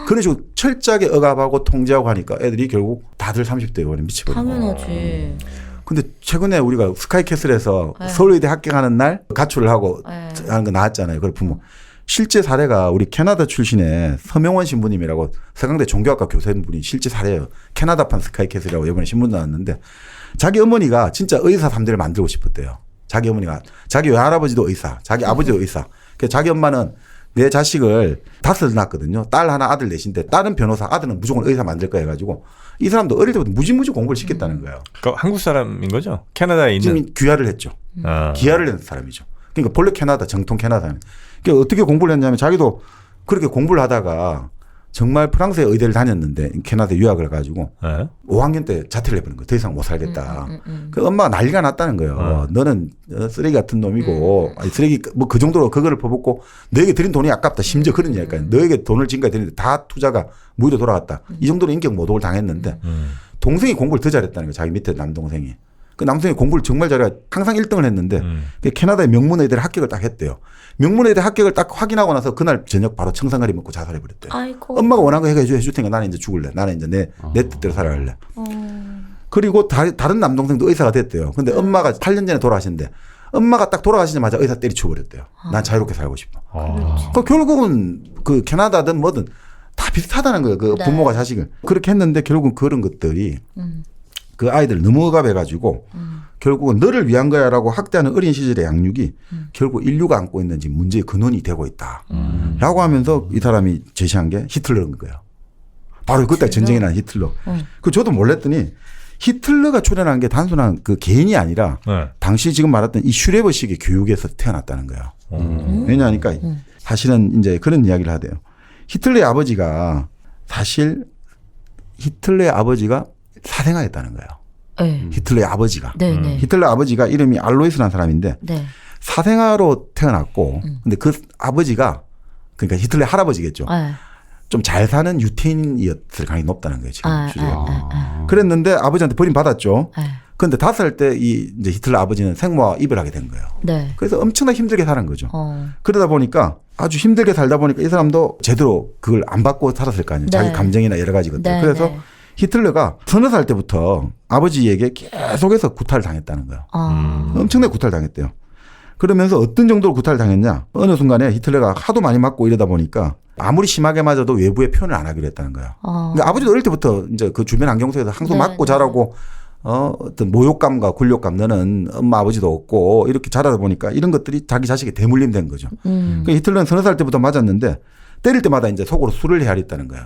그런 식으로 철저하게 억압하고 통제하고 하니까 애들이 결국 다들 30대에 원래 미쳐버리고. 당연하지. 근데 최근에 우리가 스카이캐슬에서 네. 서울의대 합격하는 날 가출을 하고 네. 하는 거 나왔잖아요. 그걸 부모. 실제 사례가 우리 캐나다 출신의 서명원 신부님이라고 서강대 종교학과 교수님분이 실제 사례예요. 캐나다판 스카이캐슬이라고 이번에 신문 나왔는데 자기 어머니가 진짜 의사 3대를 만들고 싶었대요. 자기 어머니가 자기 외할아버지도 의사, 자기 아버지도 의사. 그래서 자기 엄마는 내 자식을 5 낳았거든요. 딸 하나 아들 넷인데 딸은 변호사 아들은 무조건 의사 만들 거야 해가지고 이 사람도 어릴 때부터 무지무지 공부를 시켰다는 거예요. 그러니까 한국 사람인 거죠? 캐나다에 있는. 지금 귀화를 했죠. 아. 귀화를 한 사람이죠. 그러니까 본래 캐나다 정통 캐나다. 그러니까 어떻게 공부를 했냐면 자기도 그렇게 공부를 하다가 정말 프랑스의 의대를 다녔는데 캐나다에 유학을 가지고 네. 5학년 때 자퇴를 해버린 거예요. 더 이상 못 살겠다. 그 엄마가 난리가 났다는 거예요. 너는 쓰레기 같은 놈이고 아니, 쓰레기 뭐 그 정도로 그거를 퍼붓고 너에게 드린 돈이 아깝다. 심지어 그런 얘기까지. 너에게 돈을 지금까지 드렸는데 다 투자가 무의도 돌아갔다. 이 정도로 인격 모독을 당했는데 동생이 공부를 더 잘했다는 거예요. 자기 밑에 남동생이. 그 남성이 공부를 정말 잘해 항상 1등을 했는데 캐나다의 명문의대 합격을 딱 했대요. 명문의대 합격을 딱 확인하고 나서 그날 저녁 바로 청산가리 먹고 자살해버렸대요. 아이고. 엄마가 원한 거 해줄 테니까 나는 이제 죽을래. 나는 이제 내 뜻대로 살아갈래. 그리고 다른 남동생도 의사가 됐대요. 근데 엄마가 8년 전에 돌아가셨는데 엄마가 딱 돌아가시자마자 의사 때리쳐 버렸대요. 난 자유롭게 살고 싶어. 그러니까 결국은 그 캐나다든 뭐든 다 비슷하다는 거예요. 그 네. 부모가 자식을. 그렇게 했는데 결국은 그런 것들이 그 아이들을 너무 억압해가지고 결국은 너를 위한 거야라고 학대하는 어린 시절의 양육이 결국 인류가 안고 있는 지금 문제의 근원이 되고 있다. 라고 하면서 이 사람이 제시한 게 히틀러인 거예요. 바로 그때 전쟁이 난 히틀러. 그 저도 몰랐더니 히틀러가 출연한 게 단순한 그 개인이 아니라 네. 당시 지금 말했던 이 슈레버식의 교육에서 태어났다는 거예요. 왜냐하니까 사실은 이제 그런 이야기를 하대요. 히틀러의 아버지가 사생아였다는 거예요. 네. 히틀러의 아버지가. 네네. 히틀러 아버지가 이름이 알로이스라는 사람인데 네. 사생아로 태어났고 근데 그 아버지가 그러니까 히틀러의 할아버지겠죠. 네. 좀 잘 사는 유태인이었을 가능성이 높다는 거예요. 지금 아, 슈레가. 그랬는데 아버지한테 버림받았죠. 네. 그런데 5살 때 이제 히틀러 아버지는 생모와 이별하게 된 거예요. 네. 그래서 엄청나게 힘들게 사는 거죠. 어. 그러다 보니까 아주 힘들게 살다 보니까 이 사람도 제대로 그걸 안 받고 살았을 거 아니에요. 네. 자기 감정이나 여러 가지 것들. 네, 그래서 네. 히틀러가 30살 때부터 아버지에게 계속해서 구타를 당했다는 거예요. 엄청나게 구타를 당했대요. 그러면서 어떤 정도로 구타를 당했냐. 어느 순간에 히틀러가 하도 많이 맞고 이러다 보니까 아무리 심하게 맞아도 외부에 표현을 안 하기로 했다는 거예요. 그러니까 아버지도 어릴 때부터 이제 그 주변 환경 속에서 항상 네, 맞고 네. 자라고 어떤 모욕감과 굴욕감 너는 엄마 아버지도 없고 이렇게 자라다 보니까 이런 것들이 자기 자식에 대물림 된 거죠. 그러니까 히틀러는 30살 때부터 맞았는데 때릴 때마다 이제 속으로 술을 헤아렸다는 거예요.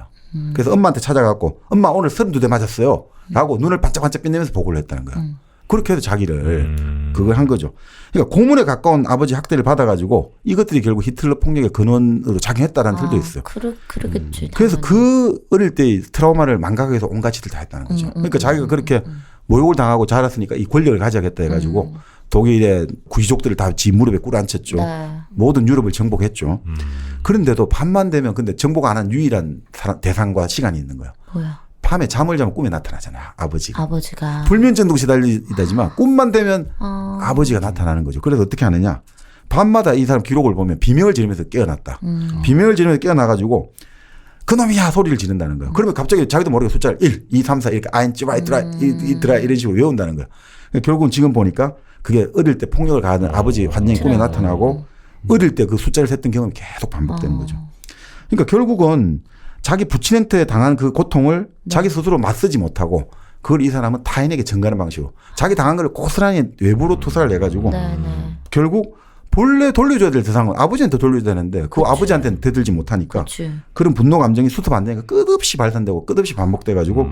그래서 엄마한테 찾아가고 엄마 오늘 32대 맞았어요. 라고 눈을 반짝반짝 빛내면서 보고를 했다는 거예요. 그렇게 해서 자기를 그걸 한 거죠. 그러니까 고문에 가까운 아버지 학대를 받아가지고 이것들이 결국 히틀러 폭력의 근원으로 작용했다라는 틀도 있어요. 그러겠지. 그래서 당연히. 그 어릴 때의 트라우마를 망각해서 온갖 짓을 다 했다는 거죠. 그러니까 자기가 그렇게 모욕을 당하고 자랐으니까 이 권력을 가져야겠다 해가지고 독일의 귀족들을 다 지 무릎에 꿇어앉혔죠. 네. 모든 유럽을 정복했죠. 그런데도 밤만 되면 근데 정복 안 한 유일한 대상과 시간이 있는 거예요. 뭐야? 밤에 잠을 자면 꿈에 나타나잖아요. 아버지가. 아버지가. 불면증도 시달리다지만 꿈만 되면 아버지가 나타나는 거죠. 그래서 어떻게 하느냐. 밤마다 이 사람 기록을 보면 비명을 지르면서 깨어났다. 비명을 지르면서 깨어나가지고 그놈이야 소리를 지른다는 거예요. 그러면 갑자기 자기도 모르게 숫자를 1, 2, 3, 4 이렇게 아인찌와 이드라 이런 식으로 외운다는 거예요. 결국은 지금 보니까 그게 어릴 때 폭력을 가하는 아버지 환경이 꿈에 나타나고 어릴 때 그 숫자를 셌던 경험이 계속 반복되는 거죠. 그러니까 결국은 자기 부친한테 당한 그 고통을 자기 스스로 맞서지 못하고 그걸 이 사람은 타인에게 전가하는 방식으로 자기 당한 걸 고스란히 외부로 투사를 내가지고 네네. 결국 본래 돌려줘야 될 대상은 아버지한테 돌려줘야 되는데 그 아버지한테는 되들지 못하니까 그치. 그런 분노 감정이 수습 안 되니까 끝없이 발산되고 끝없이 반복돼가지고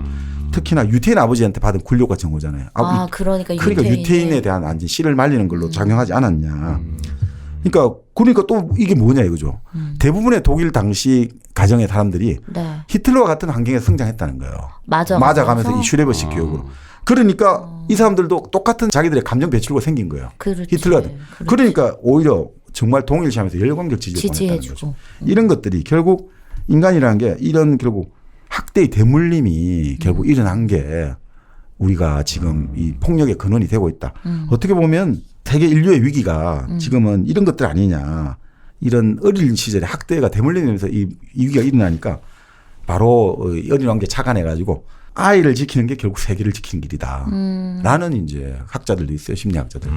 특히나 유태인 아버지한테 받은 굴욕과 증오잖아요. 그러니까 유태인에 대한 완전 씨를 말리는 걸로 작용하지 않았냐. 그러니까 또 이게 뭐냐 이거죠. 대부분의 독일 당시 가정의 사람들이 네. 히틀러와 같은 환경에서 성장했다는 거예요. 맞아가면서 이 슈레버식 교육으로. 그러니까 이 사람들도 똑같은 자기들의 감정 배출구가 생긴 거예요. 그렇지. 히틀러한테. 그러니까 오히려 정말 동일시하면서 열광적 지지를 보냈다는 거죠. 이런 것들이 결국 인간이라는 게 이런 결국 학대의 대물림이 결국 일어난 게 우리가 지금 이 폭력의 근원이 되고 있다. 어떻게 보면 세계 인류의 위기가 지금은 이런 것들 아니냐. 이런 어린 시절에 학대가 대물림되면서 이 위기가 일어나니까 바로 어린 왕계 착안해가지고 아이를 지키는 게 결국 세계를 지키는 길이다. 라는 이제 학자들도 있어요. 심리학자들.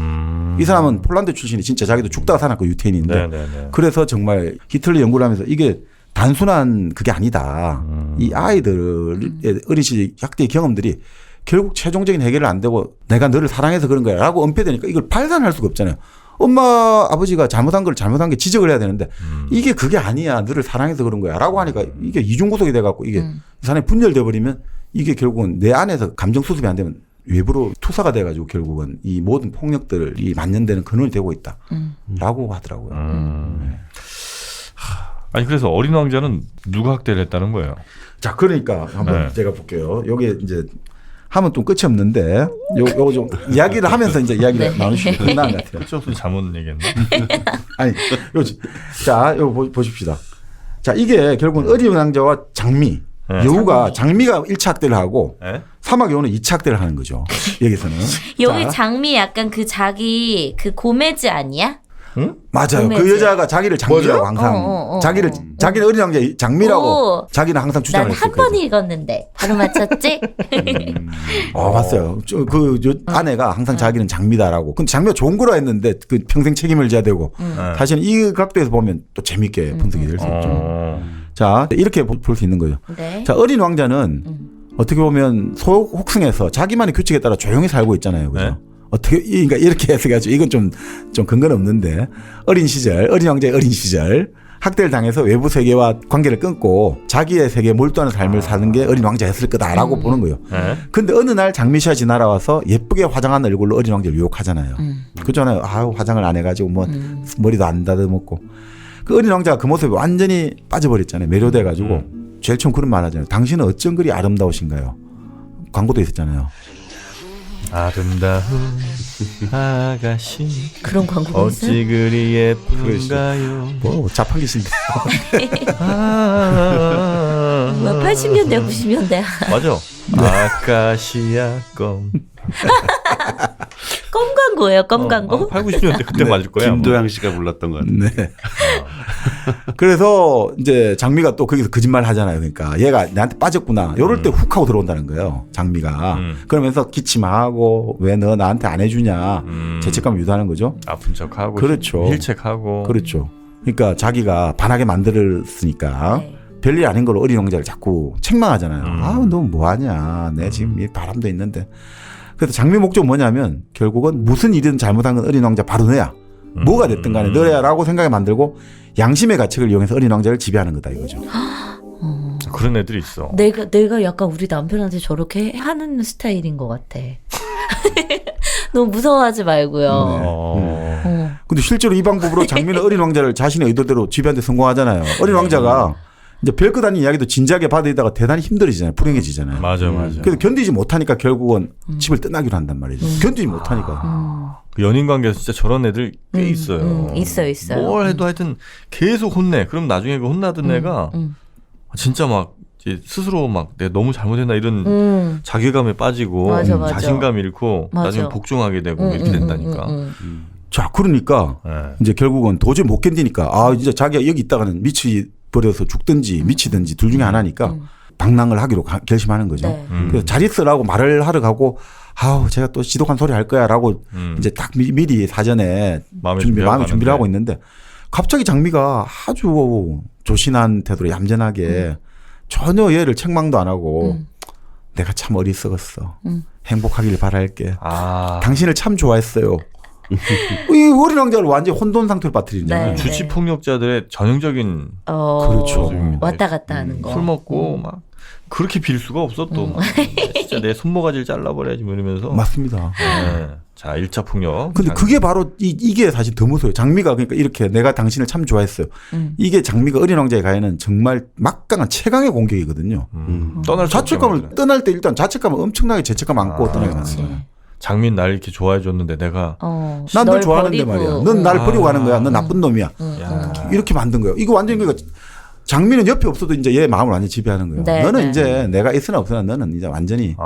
이 사람은 폴란드 출신이 진짜 자기도 죽다가 살았고 유태인인데 네네네. 그래서 정말 히틀러 연구를 하면서 이게 단순한 그게 아니다. 이 아이들의 어린 시절 학대의 경험들이 결국 최종적인 해결을 안 되고 내가 너를 사랑해서 그런 거야 라고 은폐되니까 이걸 발산할 수가 없잖아요. 엄마 아버지가 잘못한 게 지적을 해야 되는데 이게 그게 아니야. 너를 사랑해서 그런 거야 라고 하니까 이게 이중구속이 돼갖고 이게 이 사람이 분열돼 버리면 이게 결국은 내 안에서 감정 수습이 안 되면 외부로 투사가 돼가지고 결국은 이 모든 폭력들이 만연되는 근원이 되고 있다 라고 하더라고요. 아니 그래서 어린 왕자는 누가 학대를 했다는 거예요? 자 그러니까 한번 제가 볼게요. 요게 이제 하면 또 끝이 없는데 요거 좀 이야기를 하면서 이제 이야기를 나누시면 끝나는 것 같아요. 저 잘못 얘기했나? 아니 요거 보십시다. 자 이게 결국은 어린 왕자와 장미 여우가 장미가 1차 학대를 하고 사막 여우는 2차 학대를 하는 거죠. 여기서는 여기 장미 약간 그 자기 그 고메즈 아니야? 응? 맞아요. 동네지. 그 여자가 자기를 장미라고 항상 자기는 어린 왕자 장미라고 오. 자기는 항상 주장을 난 한 했었거든. 번 읽었는데 바로 맞췄지? 봤어요. 아내가 항상 자기는 장미다라고. 근데 장미가 좋은 거라 했는데 그 평생 책임을 져야 되고 사실은 이 각도에서 보면 또 재밌게 분석이 될 수 있죠. 자, 이렇게 볼 수 있는 거죠. 네. 자, 어린 왕자는 어떻게 보면 소혹승에서 자기만의 규칙에 따라 조용히 살고 있잖아요. 그죠? 네. 어떻게, 그러니까 이렇게 해석해가지고 이건 좀 근거는 없는데 어린 시절, 어린 왕자의 어린 시절 학대를 당해서 외부 세계와 관계를 끊고 자기의 세계에 몰두하는 삶을 사는 게 어린 왕자였을 거다라고 보는 거예요. 네. 근데 어느 날 장미샷이 날아와서 예쁘게 화장한 얼굴로 어린 왕자를 유혹하잖아요. 그렇잖아요. 아유, 화장을 안 해가지고 뭐 머리도 안 다듬었고. 그 어린 왕자가 그 모습에 완전히 빠져버렸잖아요. 매료돼가지고. 제일 처음 그런 말 하잖아요. 당신은 어쩜 그리 아름다우신가요? 광고도 있었잖아요. 아름다운 아가씨 그런 광고가 있어요? 어찌 그리 예쁜가요? 뭐 자판기신데. 뭐 80년대 90년대 맞아. 아카시아 껌. 껌 광고예요. 껌 광고. 8, 90년대 그때 맞을 거야. 김도영 씨가 불렀던 것 같아요. 네. 그래서 이제 장미가 또 거기서 거짓말 하잖아요. 그러니까 얘가 나한테 빠졌구나. 요럴 때 훅 하고 들어온다는 거예요. 장미가. 그러면서 기침하고 왜 너 나한테 안 해주냐. 죄책감을 유도하는 거죠. 아픈 척하고 그렇죠. 힐책하고. 그렇죠. 그러니까 자기가 반하게 만들었으니까 네. 별일 아닌 걸로 어린 왕자를 자꾸 책망하잖아요. 아, 너 뭐하냐. 내 지금 이 바람도 있는데. 그래서 장미 목적은 뭐냐면 결국은 무슨 일이든 잘못한 건 어린 왕자 바로 너야. 뭐가 됐든 간에 너야라고 생각에 만들고 양심의 가책을 이용해서 어린 왕자를 지배하는 거다 이거죠. 그런 애들이 있어. 내가 약간 우리 남편한테 저렇게 하는 스타일인 것 같아. 너무 무서워하지 말고요. 어. 근데 실제로 이 방법으로 장미는 어린 왕자를 자신의 의도대로 지배하는 데 성공하잖아요. 어린 왕자가 이제 별것 아닌 이야기도 진지하게 받아들이다가 대단히 힘들어지잖아요. 불행해지잖아요. 맞아. 그래서 견디지 못하니까 결국은 집을 떠나기로 한단 말이죠. 견디지 못하니까. 그 연인 관계에서 진짜 저런 애들 꽤 있어요. 있어요. 뭘 해도 하여튼 계속 혼내. 그럼 나중에 그 혼나던 애가 진짜 막 이제 스스로 막 내가 너무 잘못했나 이런 자괴감에 빠지고 맞아. 자신감 잃고 맞아. 나중에 복종하게 되고 이렇게 된다니까. 자, 그러니까 네. 이제 결국은 도저히 못 견디니까 아, 이제 자기가 여기 있다가는 미치 버려서 죽든지 미치든지 둘 중에 하나니까 방랑을 하기로 결심하는 거죠. 네. 그래서 잘 있으라고 말을 하러 가고 아우 제가 또 지독한 소리 할 거야라고 이제 딱 미리 사전에 마음의 준비를 하고 있는데 갑자기 장미가 아주 조신한 태도로 얌전하게 전혀 얘를 책망도 안 하고 내가 참 어리석었어. 행복하길 바랄게. 당신을 참 좋아했어요. 이 어린 왕자를 완전히 혼돈 상태로 빠뜨리잖아요. 네. 주치 폭력자들의 전형적인 그렇죠. 왔다 갔다 하는 거. 술 먹고 막 그렇게 빌 수가 없어 또. 진짜 내 손모가지를 잘라버려야지 뭐 이러면서. 맞습니다. 네. 자, 1차 폭력. 근데 그게 바로 이게 사실 더 무서워요. 장미가 그러니까 이렇게 내가 당신을 참 좋아했어요. 이게 장미가 어린 왕자에 가해는 정말 막강한 최강의 공격이거든요. 떠날 수 자책감을 없죠, 떠날 때 일단 자책감을 엄청나게 죄책감 안고 떠나게 만드는 거예요. 장민 날 이렇게 좋아해 줬는데 내가 난 널 좋아하는데 말이야. 넌 날 버리고 가는 거야. 넌 나쁜 놈이야. 이렇게 만든 거예요. 이거 완전히 그러니까 장미는 옆에 없어도 이제 얘 마음을 완전히 지배하는 거예요. 네, 너는 네. 이제 내가 있으나 없으나 너는 이제 완전히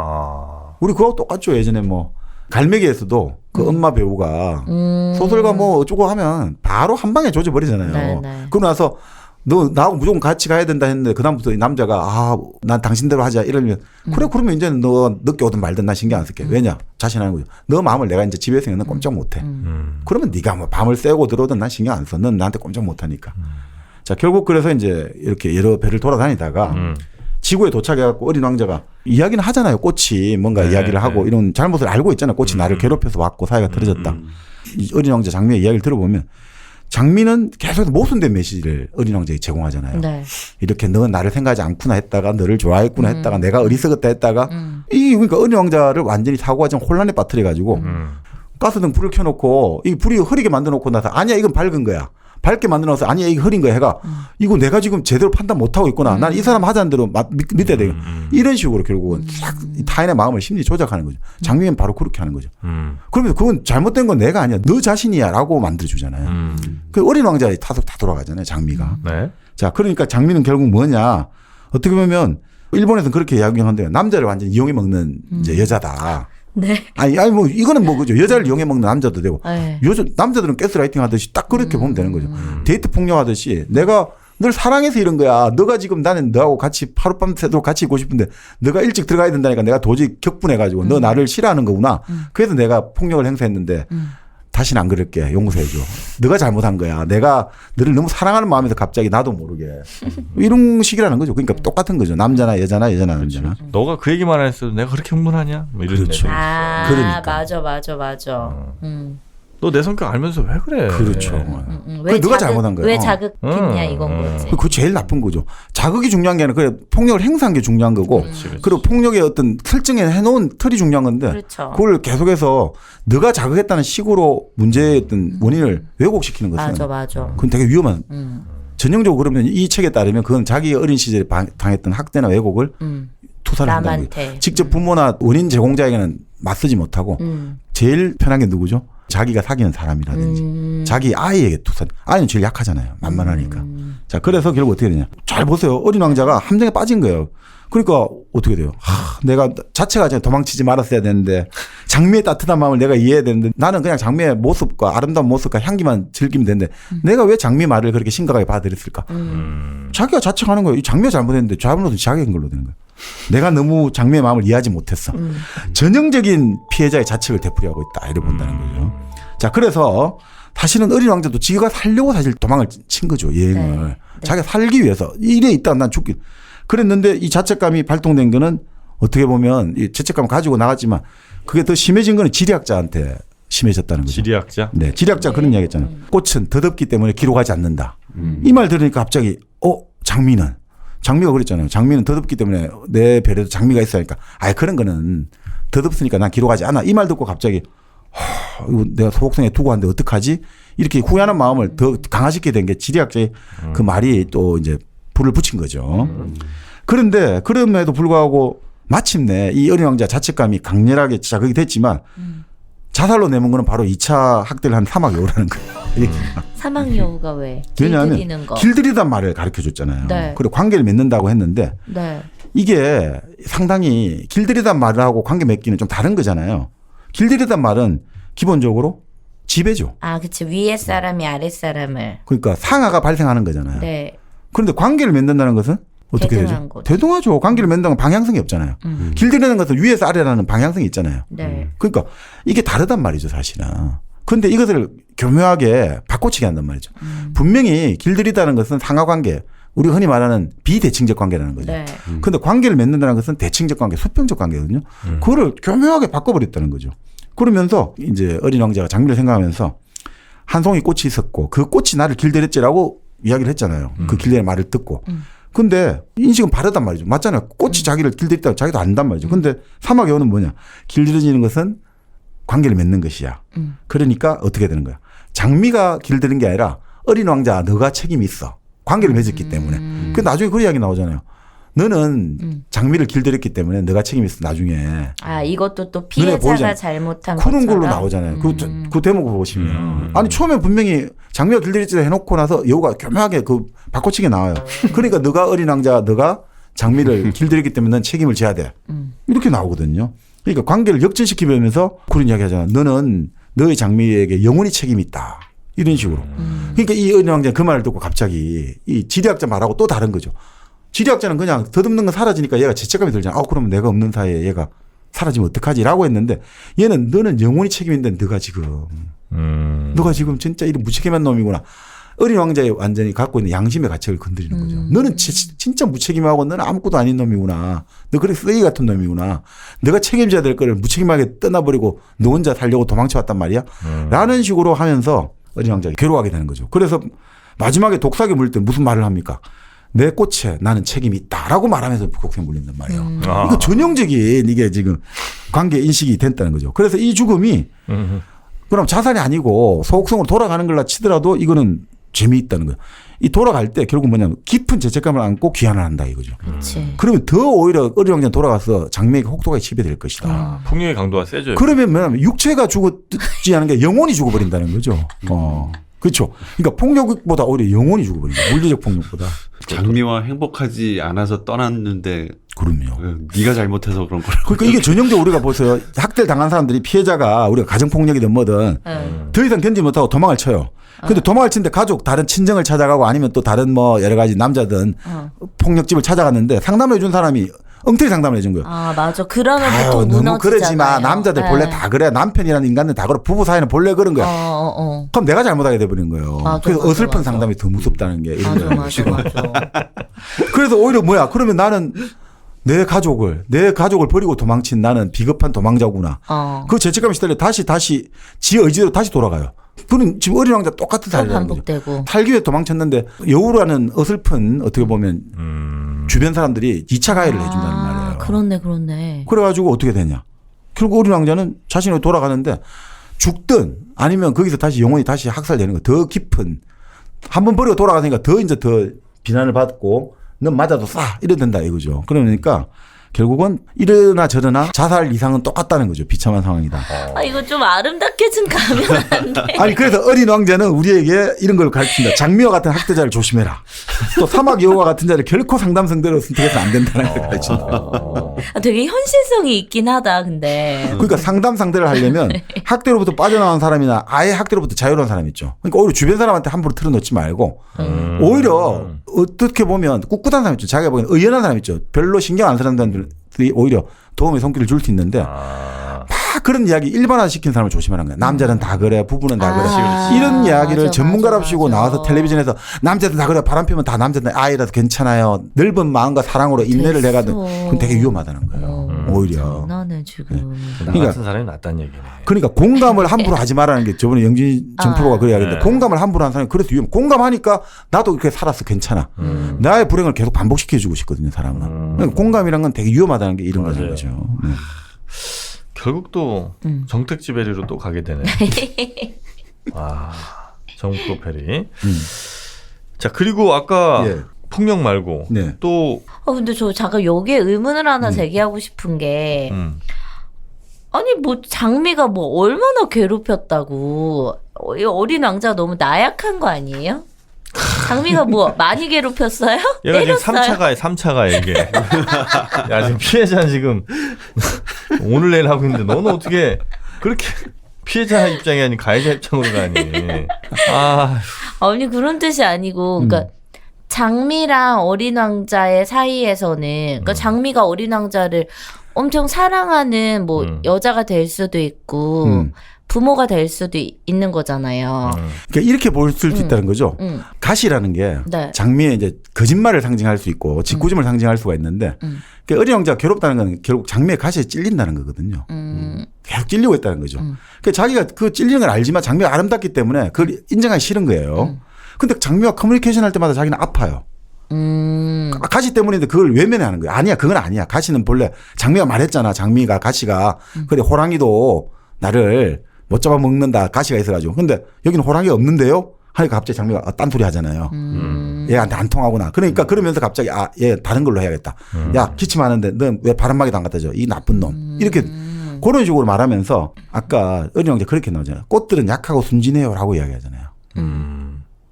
우리 그거하고 똑같죠. 예전에 뭐 갈매기에서도 그 엄마 배우가 소설가 뭐 어쩌고 하면 바로 한 방에 조져버리잖아요. 네, 네. 그러고 나서 너 나하고 무조건 같이 가야 된다 했는데 그다음부터 이 남자가 난 당신대로 하자 이러면 그래 그러면 이제는 너 늦게 오든 말든 나 신경 안 쓸게. 왜냐? 자신하는 거죠. 너 마음을 내가 이제 지배했으니까 넌 꼼짝 못해. 그러면 네가 뭐 밤을 새고 들어오든 난 신경 안 써. 넌 나한테 꼼짝 못하니까. 자 결국 그래서 이제 이렇게 여러 배를 돌아다니다가 지구에 도착해갖고 어린 왕자가 이야기는 하잖아요. 꽃이 뭔가 이야기를 하고 이런 잘못을 알고 있잖아요. 꽃이 나를 괴롭혀서 왔고 사이가 틀어졌다. 이 어린 왕자 장미의 이야기를 들어보면 장미는 계속 모순된 메시지를 어린 왕자에게 제공하잖아요. 네. 이렇게 너 나를 생각하지 않구나 했다가 너를 좋아했구나 했다가 내가 어리석었다 했다가 그러니까 어린 왕자를 완전히 사고가 좀 혼란에 빠뜨려가지고 가스등 불을 켜놓고 이 불이 흐리게 만들어놓고 나서 아니야 이건 밝은 거야. 밝게 만들어서 아니야 이게 흐린 거야 해가 이거 내가 지금 제대로 판단 못하고 있구나. 난 이 사람 하자는 대로 믿어야 되겠다. 이런 식으로 결국은 싹 타인의 마음을 심리 조작하는 거죠. 장미는 바로 그렇게 하는 거죠. 그러면 그건 잘못된 건 내가 아니야. 너 자신이야 라고 만들어주잖아요. 그 어린 왕자의 탓으로 다 돌아가잖아요. 장미가. 네. 자 그러니까 장미는 결국 뭐냐. 어떻게 보면 일본에서는 그렇게 이야기하는데요. 남자를 완전히 이용해 먹는 이제 여자다. 네. 아니 뭐 이거는 뭐 그죠. 여자를 이용해 먹는 남자도 되고 네. 남자들은 가스라이팅 하듯이 딱 그렇게 보면 되는 거죠. 데이트 폭력하듯이 내가 널 사랑해서 이런 거야. 너가 지금 나는 너하고 같이 하룻밤 새도록 같이 있고 싶은데 너가 일찍 들어가야 된다니까 내가 도저히 격분해가지고 너 나를 싫어하는 거구나. 그래서 내가 폭력을 행사했는데 다시는 안 그럴게. 용서해줘. 너가 잘못한 거야. 내가 너를 너무 사랑하는 마음에서 갑자기 나도 모르게. 이런 식이라는 거죠. 그러니까 똑같은 거죠. 남자나 여자나 남자나. 너가 그 얘기만 안 했어도 내가 그렇게 흥분하냐? 뭐 이런 그렇죠. 얘기. 아, 그러니까. 맞아. 너 내 성격 알면서 왜 그래? 그렇죠. 왜 너가 잘못한 거야. 왜 자극했냐 이건 거지. 그거 제일 나쁜 거죠. 자극이 중요한 게 아니라 그래 폭력을 행사한 게 중요한 거고 그렇지. 그리고 폭력의 어떤 설정에 해놓은 틀이 중요한 건데 그렇죠. 그걸 계속해서 너가 자극했다는 식으로 문제의 어떤 원인을 왜곡시키는 것은 맞아. 그건 되게 위험한 전형적으로 그러면 이 책에 따르면 그건 자기 어린 시절에 당했던 학대나 왜곡을 투사를 한다는 남한테. 거예요. 직접 부모나 원인 제공자에게는 맞서지 못하고 제일 편한 게 누구죠? 자기가 사귀는 사람이라든지 자기 아이에게 투사. 아이는 제일 약하잖아요. 만만하니까. 자, 그래서 결국 어떻게 되냐. 잘 보세요. 어린 왕자가 함정에 빠진 거예요. 그러니까 어떻게 돼요? 내가 자체가 도망치지 말았어야 되는데 장미의 따뜻한 마음을 내가 이해해야 되는데 나는 그냥 장미의 모습과 아름다운 모습과 향기만 즐기면 되는데 내가 왜 장미 말을 그렇게 심각하게 받아들였을까? 자기가 자책하는 거예요. 이 장미가 잘못했는데 잘못은 자기인 걸로 되는 거예요. 내가 너무 장미의 마음을 이해하지 못했어. 전형적인 피해자의 자책을 되풀이하고 있다. 이렇게 본다는 거죠. 자, 그래서 사실은 어린 왕자도 지가 살려고 사실 도망을 친 거죠. 여행을. 네. 자기가 살기 위해서. 이래 있다 난 죽기. 그랬는데 이 자책감이 발동된 거는 어떻게 보면 이 죄책감을 가지고 나갔지만 그게 더 심해진 거는 지리학자한테 심해졌다는 거죠. 지리학자? 네. 지리학자 그런 이야기 했잖아요. 꽃은 덧없기 때문에 기록하지 않는다. 이 말 들으니까 갑자기 장미가 그랬잖아요. 장미는 덧없기 때문에 내 별에도 장미가 있어야 하니까 그런 거는 덧없으니까 난 기록하지 않아. 이 말 듣고 갑자기 이거 내가 소속성에 두고 왔는데 어떡하지? 이렇게 후회하는 마음을 더 강화시키게 된 게 지리학자의 그 말이 또 이제 불을 붙인 거죠. 그런데 그럼에도 불구하고 마침내 이 어린 왕자 자책감이 강렬하게 자극이 됐지만 자살로 내몬 거는 바로 2차 학대를 한 사막 여우라는 거예요. 사막 여우가 왜? 왜냐하면 길들이는 거. 길들이단 말을 가르쳐 줬잖아요. 네. 그리고 관계를 맺는다고 했는데 네. 이게 상당히 길들이단 말을 하고 관계 맺기는 좀 다른 거잖아요. 길들이단 말은 기본적으로 지배죠. 그치. 위에 사람이 아래 사람을. 그러니까 상하가 발생하는 거잖아요. 네. 그런데 관계를 맺는다는 것은 어떻게 대등한 되죠? 거죠. 대등하죠. 관계를 맺는다는 건 방향성이 없잖아요. 길들이는 것은 위에서 아래라는 방향성이 있잖아요. 네. 그러니까 이게 다르단 말이죠, 사실은. 그런데 이것을 교묘하게 바꿔치기 한단 말이죠. 분명히 길들이다는 것은 상하관계, 우리가 흔히 말하는 비대칭적 관계라는 거죠. 네. 그런데 관계를 맺는다는 것은 대칭적 관계, 수평적 관계거든요. 그거를 교묘하게 바꿔버렸다는 거죠. 그러면서 이제 어린 왕자가 장미를 생각하면서 한 송이 꽃이 있었고 그 꽃이 나를 길들였지라고 이야기를 했잖아요. 그 길들이는 말을 듣고. 근데 인식은 바르단 말이죠. 맞잖아요. 꽃이 자기를 길들였다고 자기도 안단 말이죠. 근데 사막 여우는 뭐냐. 길들여지는 것은 관계를 맺는 것이야. 그러니까 어떻게 되는 거야. 장미가 길들인 게 아니라 어린 왕자 너가 책임이 있어. 관계를 맺었기 때문에. 그 나중에 그 이야기 나오잖아요. 너는 장미를 길들였기 때문에 너가 책임이 있어 나중에. 이것도 또 눈에 피해자가 보이잖아요. 잘못한 그런 걸로 것처럼. 나오잖아요. 그 대목을 보시면. 아니 처음에 분명히 장미가 길들였지 해놓고 나서 여우가 교묘하게 그 바꿔치기 나와요. 그러니까 너가 어린 왕자 너가 장미를 길들였기 때문에 넌 책임을 져야 돼. 이렇게 나오거든요. 그러니까 관계를 역전시키면서 그런 이야기 하잖아. 너는 너의 장미에게 영원히 책임이 있다. 이런 식으로. 그러니까 이 어린 왕자는 그 말을 듣고 갑자기 이 지리학자 말하고 또 다른 거죠. 지리학자는 그냥 덧없는 건 사라지니까 얘가 죄책감이 들잖아. 그러면 내가 없는 사이에 얘가 사라지면 어떡하지? 라고 했는데 얘는 너는 영원히 책임인데 너가 지금 진짜 이런 무책임한 놈이구나. 어린 왕자의 완전히 갖고 있는 양심의 가책을 건드리는 거죠. 너는 진짜 무책임하고 너는 아무것도 아닌 놈이구나. 너 그래 쓰레기 같은 놈이구나. 너가 책임져야 될 거를 무책임하게 떠나버리고 너 혼자 살려고 도망쳐왔단 말이야. 라는 식으로 하면서 어린 왕자가 괴로워하게 되는 거죠. 그래서 마지막에 독사에 물릴 때 무슨 말을 합니까? 내 꽃에 나는 책임이 있다라고 말하면서 독사에 물린단 말이에요. 이거 전형적인 이게 지금 관계 인식이 됐다는 거죠. 그래서 이 죽음이 그럼 자살이 아니고 소극성으로 돌아가는 걸라 치더라도 이거는 재미있다는 거예요. 이 돌아갈 때 결국 뭐냐면 깊은 죄책감을 안고 귀환을 한다 이거죠. 그치. 그러면 더 오히려 어린 왕자는 돌아가서 장미에게 혹독하게 지배될 것이다. 폭력의 강도가 세져요. 그러면 뭐냐면 육체가 죽지 않은 게 영혼이 죽어버린다는 거죠. 그렇죠. 그러니까 폭력보다 오히려 영혼이 죽어버린 거예요. 물리적 폭력보다. 장미와 행복하지 않아서 떠났는데 그럼요. 네가 잘못해서 그런 거라고. 그러니까 이게 전형적으로 우리가 보세요. 학대를 당한 사람들이 피해자가 우리가 가정폭력이든 뭐든 더 이상 견디지 못하고 도망을 쳐요. 근데 도망을 치는데 가족 다른 친정을 찾아가고 아니면 또 다른 뭐 여러 가지 남자든 폭력집을 찾아갔는데 상담을 해준 사람이 엉터리 상담을 해준 거예요. 아 맞아. 그러면 아유, 보통 너무 무너지잖아요. 그러지 마. 남자들 본래 다 그래. 남편이라는 인간들 다 그래. 부부 사이는 본래 그런 거야. 그럼 내가 잘못하게 돼버린 거예요. 맞아, 그래서 맞아, 어설픈 맞아. 상담이 더 무섭다는 게 이런 거예요. 맞아. 그래서 오히려 뭐야? 그러면 나는 내 가족을 버리고 도망친 나는 비겁한 도망자구나. 그 죄책감이 시달려 다시 지 의지대로 다시 돌아가요. 그는 지금 어린 왕자 똑같은 또 사례라는 거죠. 반복되고. 살기 위해 도망쳤는데 여우라는 어설픈 어떻게 보면 주변 사람들이 2차 가해를 해준다는 말이에요. 그렇네. 그래가지고 어떻게 되냐. 결국 어린 왕자는 자신으로 돌아가는데 죽든 아니면 거기서 다시 영혼이 다시 학살되는 거. 더 깊은. 한번 버리고 돌아가니까 더 비난을 받고 넌 맞아도 싸. 이래 된다 이거죠. 그러니까 결국은 이러나 저러나 자살 이상은 똑같다는 거죠. 비참한 상황이다. 아 이거 좀 아름답게 좀 가면 안 돼. 아니 그래서 어린 왕자는 우리에게 이런 걸 가르친다. 장미와 같은 학대자를 조심해라. 또 사막 여우와 같은 자를 결코 상담성대로 선택해서 안 된다는 걸 가르친다. 아, 되게 현실성이 있긴 하다. 근데. 그러니까 상담 상대를 하려면 학대로부터 빠져나온 사람이나 아예 학대로부터 자유로운 사람 있죠. 그러니까 오히려 주변 사람한테 함부로 틀어놓지 말고 오히려 어떻게 보면 꿋꿋한 사람 있죠. 자기가 보기엔 의연한 사람 있죠. 별로 신경 안 쓰는 사람들이 오히려 도움의 손길을 줄 수 있는데 막 그런 이야기 일반화시킨 사람을 조심하는 거야. 남자는 다 그래, 부부는 다 그래. 이런 이야기를 전문가랍시고 나와서 텔레비전에서 남자들 다 그래, 바람 피우면 다 남자들 아이라도 괜찮아요. 넓은 마음과 사랑으로 인내를 해가든 그건 되게 위험하다는 거예요. 오히려. 장난해 지금. 나 같은 사람이 낫다는 얘기네. 그러니까 공감을 함부로 하지 말라는 게 저번에 영진 정 프로가 그래 이야기했는데 공감을 함부로 하는 사람이 그래서 위험. 공감하니까 나도 이렇게 살았어 괜찮아. 나의 불행을 계속 반복시켜주고 싶거든요 사람은. 그러니까 공감이란 건 되게 위험하다는 게 이런 거라는 거죠. 네. 결국 또 정택 지배리로 또 가게 되네. 아, 정프로 페리. 자 그리고 아까 예. 폭력 말고 네. 또 근데 저 잠깐 여기에 의문을 하나 제기하고 싶은 게 아니 뭐 장미가 뭐 얼마나 괴롭혔다고 이 어린 왕자가 너무 나약한 거 아니에요? 장미가 뭐 많이 괴롭혔어요? 얘가 지금 때렸어요? 3차가에 이게. 야 지금 피해자는 지금 오늘 내일 하고 있는데 너는 어떻게 그렇게 피해자 입장이 아닌 가해자 입장으로 가니. 아니 그런 뜻이 아니고 그러니까 장미랑 어린 왕자의 사이에서는 그러니까 장미가 어린 왕자를 엄청 사랑하는 뭐 여자가 될 수도 있고 부모가 될 수도 있는 거잖아요. 그러니까 이렇게 볼 수도 있다는 거죠. 가시라는 게 네. 장미의 이제 거짓말을 상징할 수 있고 짓궂음을 상징할 수가 있는데 그러니까 어린 왕자가 괴롭다는 건 결국 장미의 가시에 찔린다는 거거든요. 계속 찔리고 있다는 거죠. 그러니까 자기가 그 찔리는 걸 알지만 장미가 아름답기 때문에 그걸 인정하기 싫은 거예요. 근데 장미와 커뮤니케이션 할 때마다 자기는 아파요. 가시 때문인데 그걸 외면하는 거예요. 아니야, 그건 아니야. 가시는 본래 장미가 말했잖아. 장미가 가시가 그래 호랑이도 나를 못 잡아 먹는다. 가시가 있어가지고. 근데 여기는 호랑이가 없는데요. 하니까 갑자기 장미가 딴소리 하잖아요. 얘한테 안 통하구나. 그러니까 그러면서 갑자기 얘 다른 걸로 해야겠다. 야 기침하는데 넌 왜 바람막이도 안 갖다 줘? 이 나쁜 놈. 이렇게 그런 식으로 말하면서 아까 어린 왕자 그렇게 나오잖아요. 꽃들은 약하고 순진해요라고 이야기하잖아요.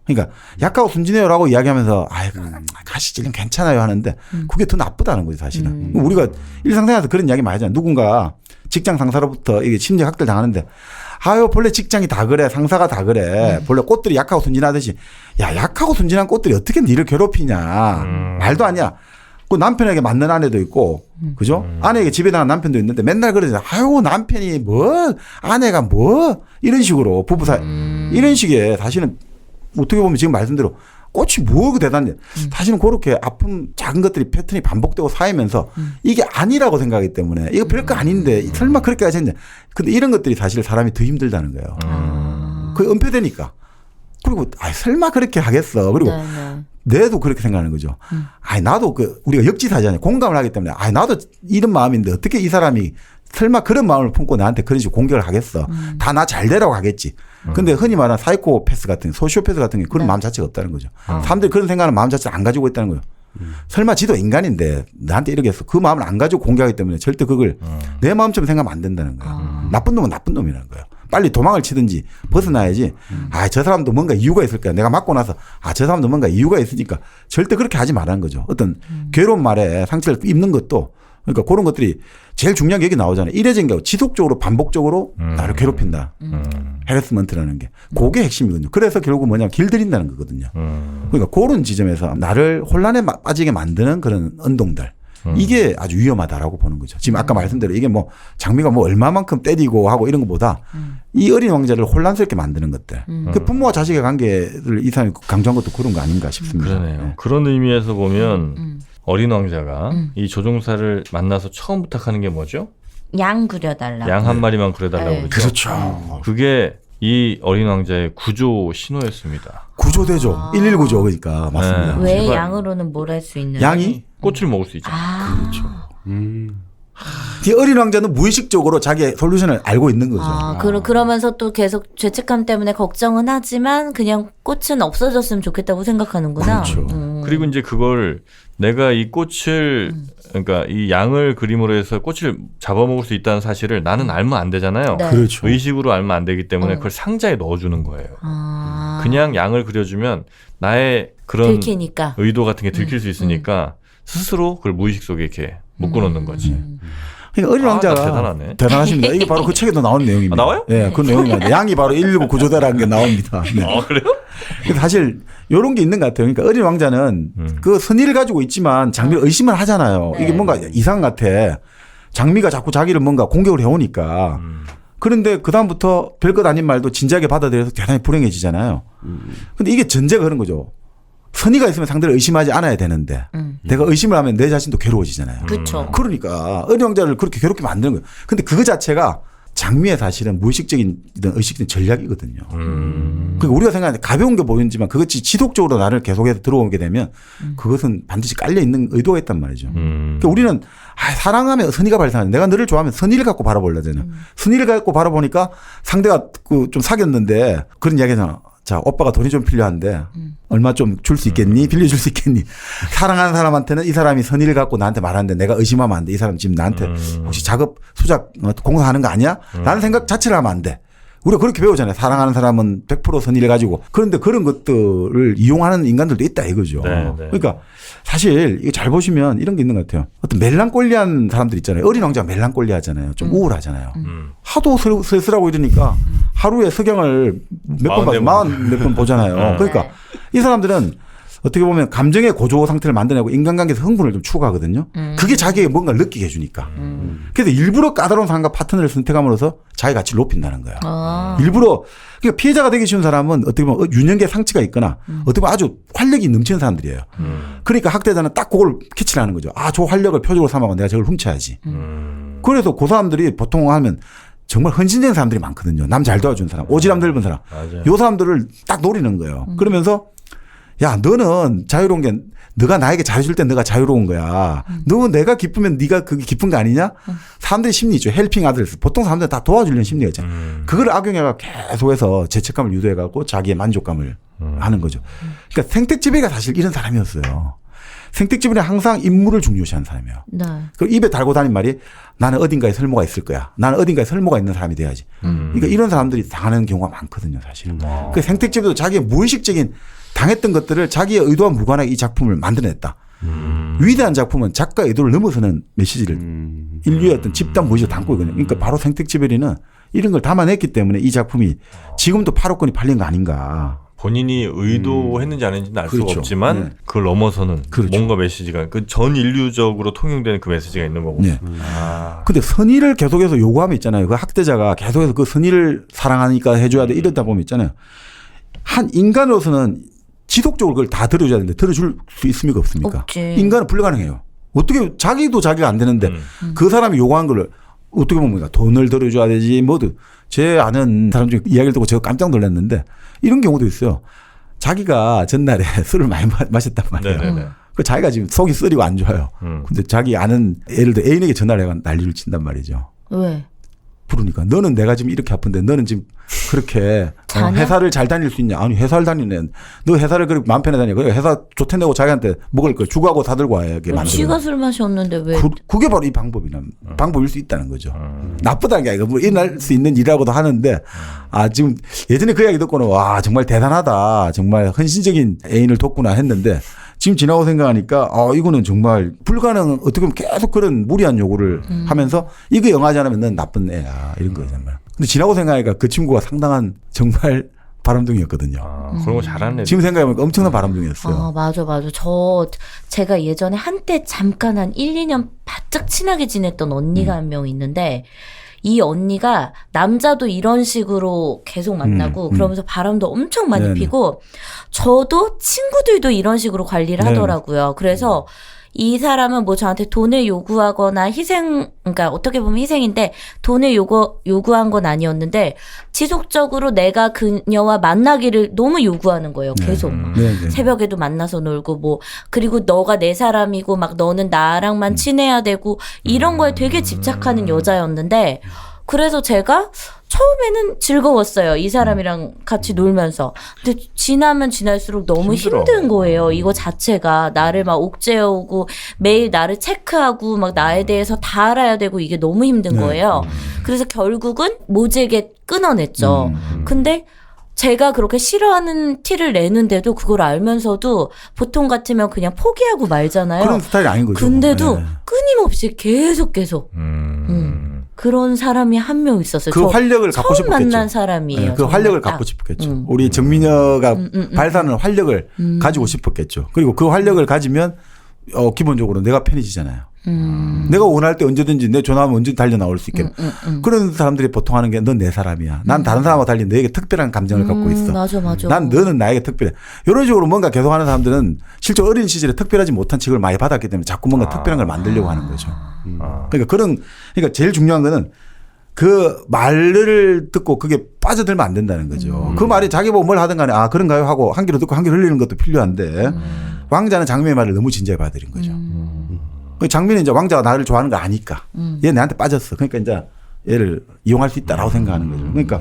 그러니까 약하고 순진해요라고 이야기하면서 가시 찔리면 괜찮아요 하는데 그게 더 나쁘다는 거죠 사실은. 우리가 일상생활에서 그런 이야기 많이 하잖아요. 누군가 직장 상사로부터 이게 심리적 학대를 당하는데 본래 직장이 다 그래 상사가 다 그래 본래 꽃들이 약하고 순진하듯이 야 약하고 순진한 꽃들이 어떻게 니를 괴롭히냐 말도 아니야. 그 남편에게 맞는 아내도 있고 그죠? 아내에게 집에 나간 남편도 있는데 맨날 그러잖아. 남편이 뭐 아내가 뭐 이런 식으로 부부 사이 이런 식의 사실은 어떻게 보면 지금 말씀대로 꽃이 뭐가 대단해. 사실은 그렇게 아픈 작은 것들이 패턴이 반복되고 쌓이면서 이게 아니라고 생각하기 때문에 이거 별거 아닌데 설마 그렇게까지 했냐. 근데 이런 것들이 사실 사람이 더 힘들다는 거예요. 그게 은폐되니까. 그리고 설마 그렇게 하겠어. 그리고 내도 그렇게 생각하는 거죠. 나도 우리가 역지사지잖아요. 공감을 하기 때문에 나도 이런 마음인데 어떻게 이 사람이 설마 그런 마음을 품고 나한테 그런 식으로 공격을 하겠어. 다 나 잘 되라고 하겠지. 근데 흔히 말하는 사이코패스 같은 소시오패스 같은 게 그런 마음 자체가 없다는 거죠. 사람들이 그런 생각하는 마음 자체를 안 가지고 있다는 거예요. 설마 지도 인간인데 나한테 이러겠어. 그 마음을 안 가지고 공격하기 때문에 절대 그걸 내 마음처럼 생각하면 안 된다는 거예요. 나쁜 놈은 나쁜 놈이라는 거예요. 빨리 도망을 치든지 벗어나야지. 아, 저 사람도 뭔가 이유가 있을 거야. 내가 맞고 나서 저 사람도 뭔가 이유가 있으니까 절대 그렇게 하지 말라는 거죠. 어떤 괴로운 말에 상처를 입는 것도 그러니까 그런 것들이 제일 중요한 게 여기 나오잖아요. 이래진 게 지속적으로 반복적으로 나를 괴롭힌다. 해러스먼트라는 게. 그게 핵심이거든요. 그래서 결국 뭐냐면 길들인다는 거거든요. 그러니까 그런 지점에서 나를 혼란에 빠지게 만드는 그런 언동들. 이게 아주 위험하다라고 보는 거죠. 지금 아까 말씀대로 이게 뭐 장미가 뭐 얼마만큼 때리고 하고 이런 것보다 이 어린 왕자를 혼란스럽게 만드는 것들. 그 부모와 자식의 관계를 이 사람이 강조한 것도 그런 거 아닌가 싶습니다. 그러네요. 네. 그런 의미에서 보면 어린 왕자가 이 조종사를 만나서 처음 부탁하는 게 뭐죠? 양 그려달라고. 양 한 마리만 그려달라고 네. 그러죠. 그렇죠. 그게 이 어린 왕자의 구조 신호였습니다. 구조대죠. 119죠. 그러니까 맞습니다. 네. 왜 제발. 양으로는 뭘 할 수 있는? 양이 꽃을 먹을 수 있잖아요. 그렇죠. 이 어린 왕자는 무의식적으로 자기의 솔루션을 알고 있는 거죠. 그러면서 또 계속 죄책감 때문에 걱정은 하지만 그냥 꽃은 없어졌으면 좋겠다고 생각하는구나. 그렇죠. 그리고 이제 그걸 내가 이 꽃을 그러니까 이 양을 그림으로 해서 꽃을 잡아먹을 수 있다는 사실을 나는 알면 안 되잖아요. 네. 그렇죠. 의식으로 알면 안 되기 때문에 그걸 상자에 넣어주는 거예요. 아. 그냥 양을 그려주면 나의 그런 들키니까. 의도 같은 게 들킬 수 있으니까 스스로 그걸 무의식 속에 이렇게 묶어놓는 거지. 그러니까 어린 나 왕자가 대단하네. 대단하십니다. 이게 바로 그 책에도 나온 내용입니다. 아, 나와요? 예, 그 내용입니다. 양이 바로 119 구조대라는 게 나옵니다. 네. 아 그래요? 그래서 사실 이런 게 있는 것 같아요. 그러니까 어린 왕자는 그 선의를 가지고 있지만 장미를 의심을 하잖아요. 이게 뭔가 이상 같아. 장미가 자꾸 자기를 뭔가 공격을 해오니까. 그런데 그다음부터 별것 아닌 말도 진지하게 받아들여서 대단히 불행해지잖아요. 근데 이게 전제가 그런 거죠. 선의가 있으면 상대를 의심하지 않아야 되는데 내가 의심을 하면 내 자신도 괴로워지잖아요. 그렇죠. 그러니까 어린 왕자를 그렇게 괴롭게 만드는 거예요. 근데 그거 자체가 장미의 사실은 무의식적인 의식적인 전략이거든요. 그러니까 우리가 생각하는 가벼운 게 보이지만 그것이 지속적으로 나를 계속해서 들어오게 되면 그것은 반드시 깔려 있는 의도가 있단 말이죠. 그러니까 우리는 사랑하면 선의가 발생하는 내가 너를 좋아하면 선의를 갖고 바라보려잖아요. 선의를 갖고 바라보니까 상대가 좀 사귀었는데 그런 이야기잖아. 자, 오빠가 돈이 좀 필요한데 얼마 좀 줄 수 있겠니? 빌려줄 수 있겠니? 사랑하는 사람한테는 이 사람이 선의를 갖고 나한테 말하는데 내가 의심하면 안 돼. 이 사람 지금 나한테 혹시 작업, 수작, 공사하는 거 아니야? 라는 생각 자체를 하면 안 돼. 우리가 그렇게 배우잖아요. 사랑하는 사람은 100% 선의를 가지고. 그런데 그런 것들을 이용하는 인간들도 있다 이거죠. 네, 네. 그러니까 사실 이거 잘 보시면 이런 게 있는 것 같아요. 어떤 멜랑꼴리한 사람들 있잖아요. 어린 왕자가 멜랑꼴리하잖아요. 좀 우울하잖아요. 하도 쓸쓸하고 이러니까 하루에 석양을 몇 번 봐도 40몇 번 보잖아요. 그러니까 이 사람들은 어떻게 보면 감정의 고조 상태를 만들어내고 인간관계에서 흥분을 좀 추구하거든요. 그게 자기에게 뭔가를 느끼게 해주니까. 그래서 일부러 까다로운 사람과 파트너를 선택함으로써 자기 가치를 높인다는 거야. 일부러 그러니까 피해자가 되기 쉬운 사람은 어떻게 보면 유년기에 상처가 있거나 어떻게 보면 아주 활력이 넘치는 사람들이에요. 그러니까 학대자는 딱 그걸 캐치를 하는 거죠. 아, 저 활력을 표적으로 삼아서 내가 저걸 훔쳐야지. 그래서 그 사람들이 보통 하면 정말 헌신된 사람들이 많거든요. 남 잘 도와준 사람, 오지랖 넓은 사람. 맞아요. 요 사람들을 딱 노리는 거예요. 그러면서 야, 너는 자유로운 게 너가 나에게 잘해줄 때 너가 자유로운 거야. 너 내가 기쁘면 네가 그게 기쁜 거 아니냐? 사람들의 심리 있죠. 헬핑 아들스. 보통 사람들 다 도와주려는 심리가 있잖아요. 그걸 악용해가 계속해서 죄책감을 유도해가고 자기의 만족감을 하는 거죠. 그러니까 생택지배가 사실 이런 사람이었어요. 생택지배는 항상 인물을 중요시하는 사람이에요. 네. 그 입에 달고 다닌 말이 나는 어딘가에 설모가 있을 거야. 나는 어딘가에 설모가 있는 사람이 돼야지. 그러니까 이런 사람들이 당하는 경우가 많거든요, 사실. 그 생택지배도 자기의 무의식적인 당했던 것들을 자기의 의도와 무관하게 이 작품을 만들어냈다. 위대한 작품은 작가의 의도를 넘어서는 메시지를 인류의 어떤 집단 무의식을 담고 있거든요. 그러니까 바로 생택지배리는 이런 걸 담아냈기 때문에 이 작품이 지금도 8억 건이 팔린 거 아닌가. 본인이 의도했는지 안 했는지는 알 수가 그렇죠. 없지만 네. 그걸 넘어서는 그렇죠. 뭔가 메시지가 그 전 인류적으로 통용되는 그 메시지가 있는 거고. 네. 근데 선의를 계속해서 요구하면 있잖아요. 그 학대자가 계속해서 그 선의를 사랑하니까 해줘야 돼 이러다 보면 있잖아요. 한 인간으로서는 지속적으로 그걸 다 들어줘야 되는데 들어줄 수 있습니까 없습니까? 없지. 인간은 불가능해요. 어떻게 자기도 자기가 안 되는데 그 사람이 요구한 걸 어떻게 보면 돈을 들어줘야 되지 뭐도 제 아는 사람 중에 이야기를 듣고 제가 깜짝 놀랐는데 이런 경우도 있어요. 자기가 전날에 술을 많이 마셨단 말이에요. 네네네. 그 자기가 지금 속이 쓰리고 안 좋아요. 근데 자기 아는 예를 들어 애인에게 전화를 해가 난리를 친단 말이죠. 왜? 부르니까 너는 내가 지금 이렇게 아픈데 너는 지금 그렇게 자녀? 회사를 잘 다닐 수 있냐? 아니 회사를 다니네. 너 회사를 그렇게 마음 편히 다니. 그래 회사 좋텐다고 자기한테 먹을 걸 주고하고 사들고 와야 이게 만들어. 지가 술 마셨는데 왜? 그게 바로 이 방법일 수 있다는 거죠. 나쁘다는 게 아니고 뭐 일어날 수 있는 일이라고도 하는데 지금 예전에 그 이야기 듣고는 와 정말 대단하다. 정말 헌신적인 애인을 뒀구나 했는데 지금 지나고 생각하니까 이거는 정말 불가능. 어떻게 보면 계속 그런 무리한 요구를 하면서 이거 영하지 않으면 넌 나쁜 애야 이런 거잖아요. 근데 지나고 생각하니까 그 친구가 상당한 정말 바람둥이였거든요. 그런 거 잘하네. 지금 생각해보면 엄청난 바람둥이였어요. 맞아. 제가 예전에 한때 잠깐 한 1, 2년 바짝 친하게 지냈던 언니가 한 명 있는데 이 언니가 남자도 이런 식으로 계속 만나고 그러면서 바람도 엄청 많이 네네. 피고 저도 친구들도 이런 식으로 관리를 네네. 하더라고요. 그래서 이 사람은 뭐 저한테 돈을 요구하거나 그러니까 어떻게 보면 희생인데 돈을 요구한 건 아니었는데 지속적으로 내가 그녀와 만나기를 너무 요구하는 거예요. 계속. 네. 새벽에도 만나서 놀고 뭐 그리고 너가 내 사람이고 막 너는 나랑만 친해야 되고 이런 거에 되게 집착하는 여자였는데 그래서 제가 처음에는 즐거웠어요. 이 사람이랑 같이 놀면서. 근데 지나면 지날수록 너무 힘든 거예요. 이거 자체가 나를 막 옥죄어오고 매일 나를 체크하고 막 나에 대해서 다 알아야 되고 이게 너무 힘든 거예요. 그래서 결국은 모질게 끊어냈죠. 근데 제가 그렇게 싫어하는 티를 내는데도 그걸 알면서도 보통 같으면 그냥 포기하고 말잖아요. 그런 스타일이 아닌 거죠. 근데도 네. 끊임없이 계속 그런 사람이 한 명 있었어요. 그 활력을 갖고 처음 싶었겠죠. 만난 사람이에요. 그 정말 활력을 딱. 갖고 싶었겠죠. 우리 정민여가 발산하는 활력을 가지고 싶었겠죠. 그리고 그 활력을 가지면 기본적으로 내가 편해지잖아요. 내가 원할 때 언제든지 내 전화하면 언제든 달려 나올 수 있게. 그런 사람들이 보통 하는 게 넌 내 사람이야. 난 다른 사람과 달리 너에게 특별한 감정을 갖고 있어. 맞아. 난 너는 나에게 특별해. 이런 식으로 뭔가 계속하는 사람들은 실제 어린 시절에 특별하지 못한 취급을 많이 받았기 때문에 자꾸 뭔가 특별한 걸 만들려고 하는 거죠. 그러니까 제일 중요한 거는 그 말을 듣고 그게 빠져들면 안 된다는 거죠. 그 말이 자기 보고 뭘 하든 간에 그런가요 하고 한 귀로 듣고 한 귀로 흘리는 것도 필요한데 왕자는 장미의 말을 너무 진지하게 받아들인 거죠. 장미는 이제 왕자가 나를 좋아하는 거 아니까 얘 내한테 빠졌어. 그러니까 이제 얘를 이용할 수 있다라고 생각하는 거죠. 그러니까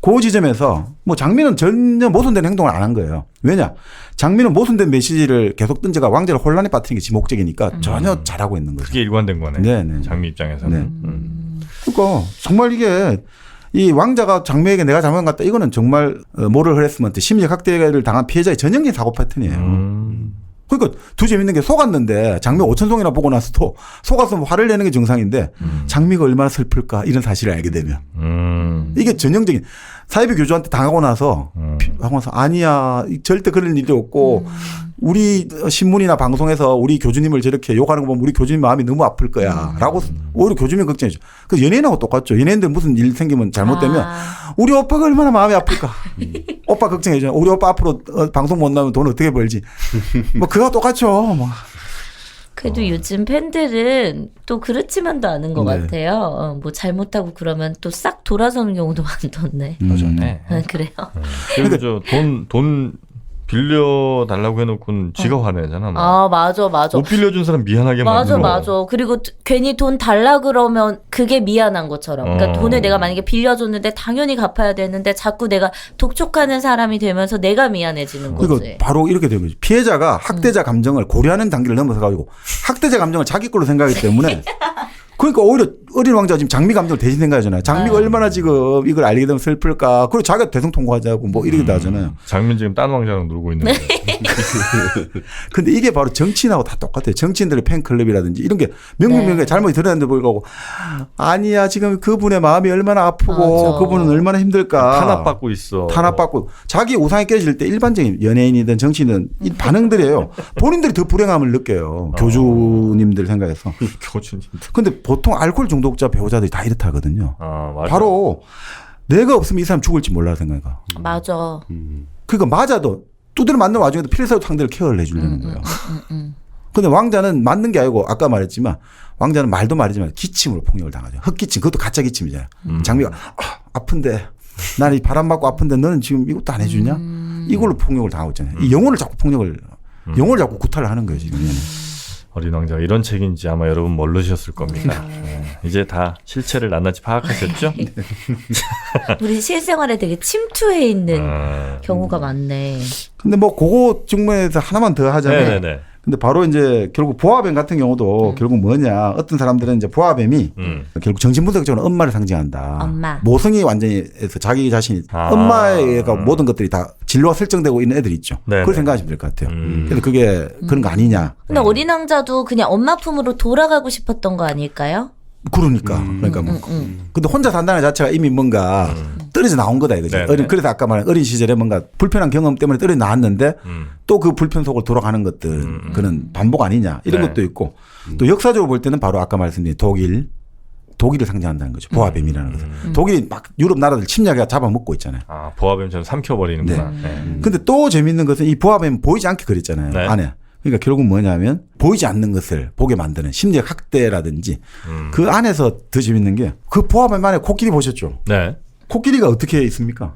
그 지점에서 뭐 장미는 전혀 모순된 행동을 안 한 거예요. 왜냐? 장미는 모순된 메시지를 계속 던져가 왕자를 혼란에 빠뜨리는 게 지 목적이니까 전혀 잘하고 있는 거죠. 그게 일관된 거네. 네네. 장미 입장에서는. 그러니까 정말 이게 이 왕자가 장미에게 내가 잘못한 것 같다. 이거는 정말 모럴 허레스먼트 심리적 학대를 당한 피해자의 전형적인 사고 패턴이에요. 그러니까 더 재밌는 게 속았는데 장미 5,000송이나 보고 나서도 속아서 화를 내는 게 정상인데 장미가 얼마나 슬플까 이런 사실을 알게 되면 이게 전형적인 사이비 교주한테 당하고 나서 아니야 절대 그럴 일이 없고 우리 신문이나 방송에서 우리 교주님을 저렇게 욕하는 거 보면 우리 교주님 마음이 너무 아플 거야 라고 오히려 교주님 걱정해줘. 그래서 연예인하고 똑같죠. 연예인들 무슨 일 생기면 잘못되면 우리 오빠가 얼마나 마음이 아플까. 오빠 걱정해줘. 우리 오빠 앞으로 방송 못 나오면 돈 어떻게 벌지. 뭐 그거 똑같죠. 뭐. 그래도 요즘 팬들은 또 그렇지만도 않은 것 네. 같아요. 뭐 잘못하고 그러면 또 싹 돌아서는 경우도 많던데. 여전해. 그래요? 그리고 돈 빌려달라고 해놓고는 지가 화내잖아. 막. 맞아. 못 빌려준 사람 미안하게 만들어. 맞아. 그리고 괜히 돈 달라 그러면 그게 미안한 것처럼. 그러니까 돈을 내가 만약에 빌려줬는데 당연히 갚아야 되는데 자꾸 내가 독촉하는 사람이 되면서 내가 미안해지는 거지. 그러니까 바로 이렇게 되는 거죠. 피해자가 학대자 감정을 고려하는 단계를 넘어서 가지고 학대자 감정을 자기 걸로 생각하기 때문에 그러니까 오히려 어린 왕자가 지금 장미 감정을 대신 생각하잖아요. 장미가 얼마나 지금 이걸 알게 되면 슬플까. 그리고 자기가 대성통과하자고 뭐 이러기도 하잖아요. 장민 지금 딴 왕자랑 놀고 있는데. 근데 이게 바로 정치인하고 다 똑같아요. 정치인들의 팬클럽이라든지 이런 게 명명명에 잘못이 드러났는데 불구하고 아니야 지금 그분의 마음이 얼마나 아프고 맞아. 그분은 얼마나 힘들까. 탄압받고 있어. 탄압받고 자기 우상이 깨질 때 일반적인 연예인이든 정치인이든 이 반응들이에요. 본인들이 더 불행함을 느껴요. 교주님들 생각해서. 교주님. 근데 보통 알코올 중독자 배우자들이 다 이렇다 하거든요. 맞아. 바로 내가 없으면 이 사람 죽을지 몰라 생각해요. 맞아. 그러니까 맞아도 두드려 맞는 와중에도 필사로 상대를 케어를 해주려는 거예요. 근데 왕자는 맞는 게 아니고 아까 말했지만 왕자는 말도 말이지만 기침으로 폭력을 당하죠. 흑기침. 그것도 가짜 기침이잖아요. 장미가 아픈데 난 이 바람 맞고 아픈데 너는 지금 이것도 안 해주냐? 이걸로 폭력을 당하고 있잖아요. 이 영혼을 자꾸 구타를 하는 거예요. 지금. 어린 왕자가 이런 책인지 아마 여러분 모르셨을 겁니다. 이제 다 실체를 낱낱이 파악하셨죠? 우리 실생활에 되게 침투해 있는 경우가 많네. 근데 뭐 그거 측면에서 하나만 더 하자면 네네네. 근데 바로 이제 결국 보아뱀 같은 경우도 결국 뭐냐 어떤 사람들은 이제 보아뱀이 결국 정신분석적으로 엄마를 상징한다. 엄마. 모성이 완전히 해서 자기 자신이 엄마가 모든 것들이 다 진로가 설정되고 있는 애들이 있죠. 네네. 그걸 생각하시면 될 것 같아요. 그래서 그게 그런 거 아니냐. 근데 어린 왕자도 그냥 엄마 품으로 돌아가고 싶었던 거 아닐까요? 그러니까 뭐. 근데 혼자 산다는 자체가 이미 뭔가 떨어져 나온 거다 이거죠. 네네. 그래서 아까 말한 어린 시절에 뭔가 불편한 경험 때문에 떨어져 나왔는데 또 그 불편 속으로 돌아가는 것들 그런 반복 아니냐 이런 네. 것도 있고 또 역사적으로 볼 때는 바로 아까 말씀드린 독일을 상징한다는 거죠. 보아뱀이라는 것은. 독일이 막 유럽 나라들 침략해 잡아먹고 있잖아요. 아, 보아뱀처럼 삼켜버리는구나. 네. 근데 또 재밌는 것은 이 보아뱀 보이지 않게 그렸잖아요. 네. 안에. 그러니까 결국 뭐냐면 보이지 않는 것을 보게 만드는 심리적 학대라든지 그 안에서 더 재밌는 게 그 보아뱀 안에 코끼리 보셨죠? 네. 코끼리가 어떻게 있습니까?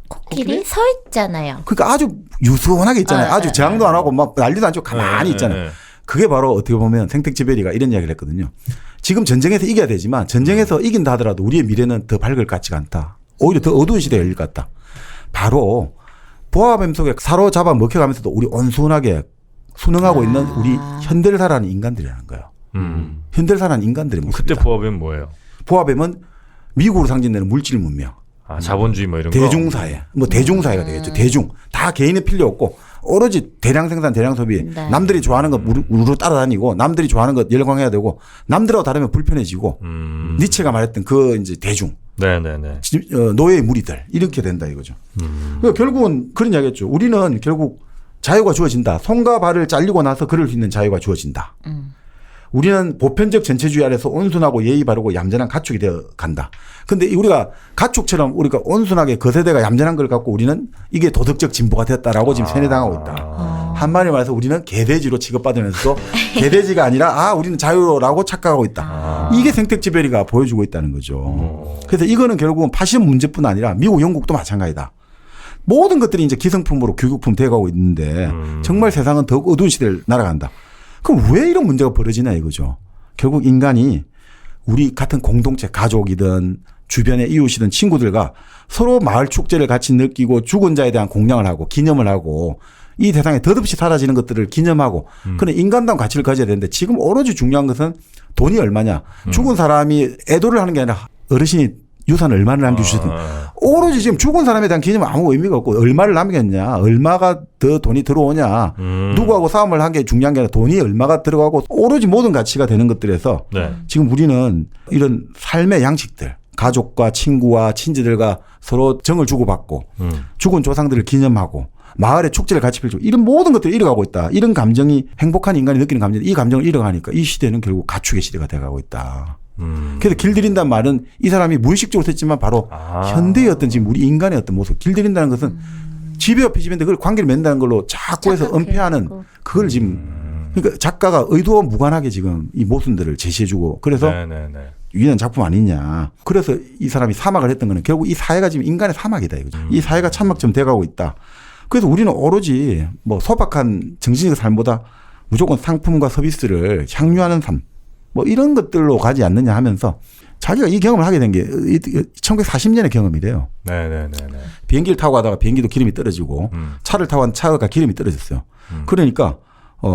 코끼리 서 있잖아요. 그러니까 아주 유순하게 있잖아요. 아, 아주 저항도 안 하고 막 난리도 안 치고 가만히 있잖아요. 그게 바로 어떻게 보면 생택지베리가 이런 이야기를 했거든요. 지금 전쟁에서 이겨야 되지만 전쟁에서 이긴다 하더라도 우리의 미래는 더 밝을 것 같지가 않다. 오히려 더 어두운 시대가 열릴 것 같다. 바로 보아뱀 속에 사로잡아 먹혀가면서도 우리 온순하게 순응하고 있는 우리 현대를 살아가는 인간들이라는 거예요. 현대를 살아가는 인간들의 모습이다. 그때 보아뱀 뭐예요? 보아뱀은 미국으로 상징되는 물질 문명. 아, 자본주의 뭐 이런 거? 대중사회. 뭐 대중사회가 되겠죠. 대중. 다 개인의 필요 없고 오로지 대량 생산, 대량 소비. 네. 남들이 좋아하는 것 우르르 따라다니고 남들이 좋아하는 것 열광해야 되고 남들하고 다르면 불편해지고 니체가 말했던 그 이제 대중. 네네네. 노예의 무리들. 이렇게 된다 이거죠. 그러니까 결국은 그런 이야기였죠. 우리는 결국 자유가 주어진다. 손과 발을 잘리고 나서 걸을 수 있는 자유가 주어진다. 우리는 보편적 전체주의 아래서 온순하고 예의 바르고 얌전한 가축이 되어 간다. 근데 우리가 가축처럼 우리가 온순하게 그 세대가 얌전한 걸 갖고 우리는 이게 도덕적 진보가 됐다라고 지금 세뇌당하고 있다. 한마디로 말해서 우리는 개돼지로 취급받으면서도 개돼지가 아니라 우리는 자유라고 착각하고 있다. 이게 생택지베리가 보여주고 있다는 거죠. 그래서 이거는 결국은 파시즘 문제뿐 아니라 미국, 영국도 마찬가지다. 모든 것들이 이제 기성품으로 교육품 돼가고 있는데 정말 세상은 더욱 어두운 시대를 날아간다. 그럼 왜 이런 문제가 벌어지냐 이거죠. 결국 인간이 우리 같은 공동체 가족이든 주변의 이웃이든 친구들과 서로 마을 축제를 같이 느끼고 죽은 자에 대한 공양을 하고 기념을 하고 이 세상에 덧없이 사라지는 것들을 기념하고 그런 인간다운 가치를 가져야 되는데 지금 오로지 중요한 것은 돈이 얼마냐. 죽은 사람이 애도를 하는 게 아니라 어르신이 유산을 얼마를 남겨주셨든 오로지 지금 죽은 사람에 대한 기념은 아무 의미가 없고 얼마를 남겼냐 얼마가 더 돈이 들어오냐 누구하고 싸움을 한 게 중요한 게 아니라 돈이 얼마가 들어가고 오로지 모든 가치가 되는 것들에서 네. 지금 우리는 이런 삶의 양식들 가족과 친구와 친지들과 서로 정을 주고받고 죽은 조상들을 기념하고 마을의 축제를 같이 펼치고 이런 모든 것들을 잃어가고 있다. 이런 감정이 행복한 인간이 느끼는 감정 이 감정을 잃어가니까 이 시대는 결국 가축의 시대가 돼가고 있다. 그래서 길들인다는 말은 이 사람이 무의식적으로 했지만 바로 현대의 어떤 지금 우리 인간의 어떤 모습 길들인다는 것은 집에 옆에 집인데 그걸 관계를 맺는다는 걸로 자꾸 해서 은폐하는 그걸 지금 그러니까 작가가 의도와 무관하게 지금 이 모순들을 제시해주고 그래서 유일한 작품 아니냐. 그래서 이 사람이 사막을 했던 거는 결국 이 사회가 지금 인간의 사막이다 이거죠. 이 사회가 천막처럼 돼가고 있다. 그래서 우리는 오로지 뭐 소박한 정신적 삶보다 무조건 상품과 서비스를 향유하는 삶 뭐 이런 것들로 가지 않느냐 하면서 자기가 이 경험을 하게 된 게 1940년의 경험이래요. 네네네. 비행기를 타고 가다가 비행기도 기름이 떨어지고 차를 타고 간 차가 기름이 떨어졌어요. 그러니까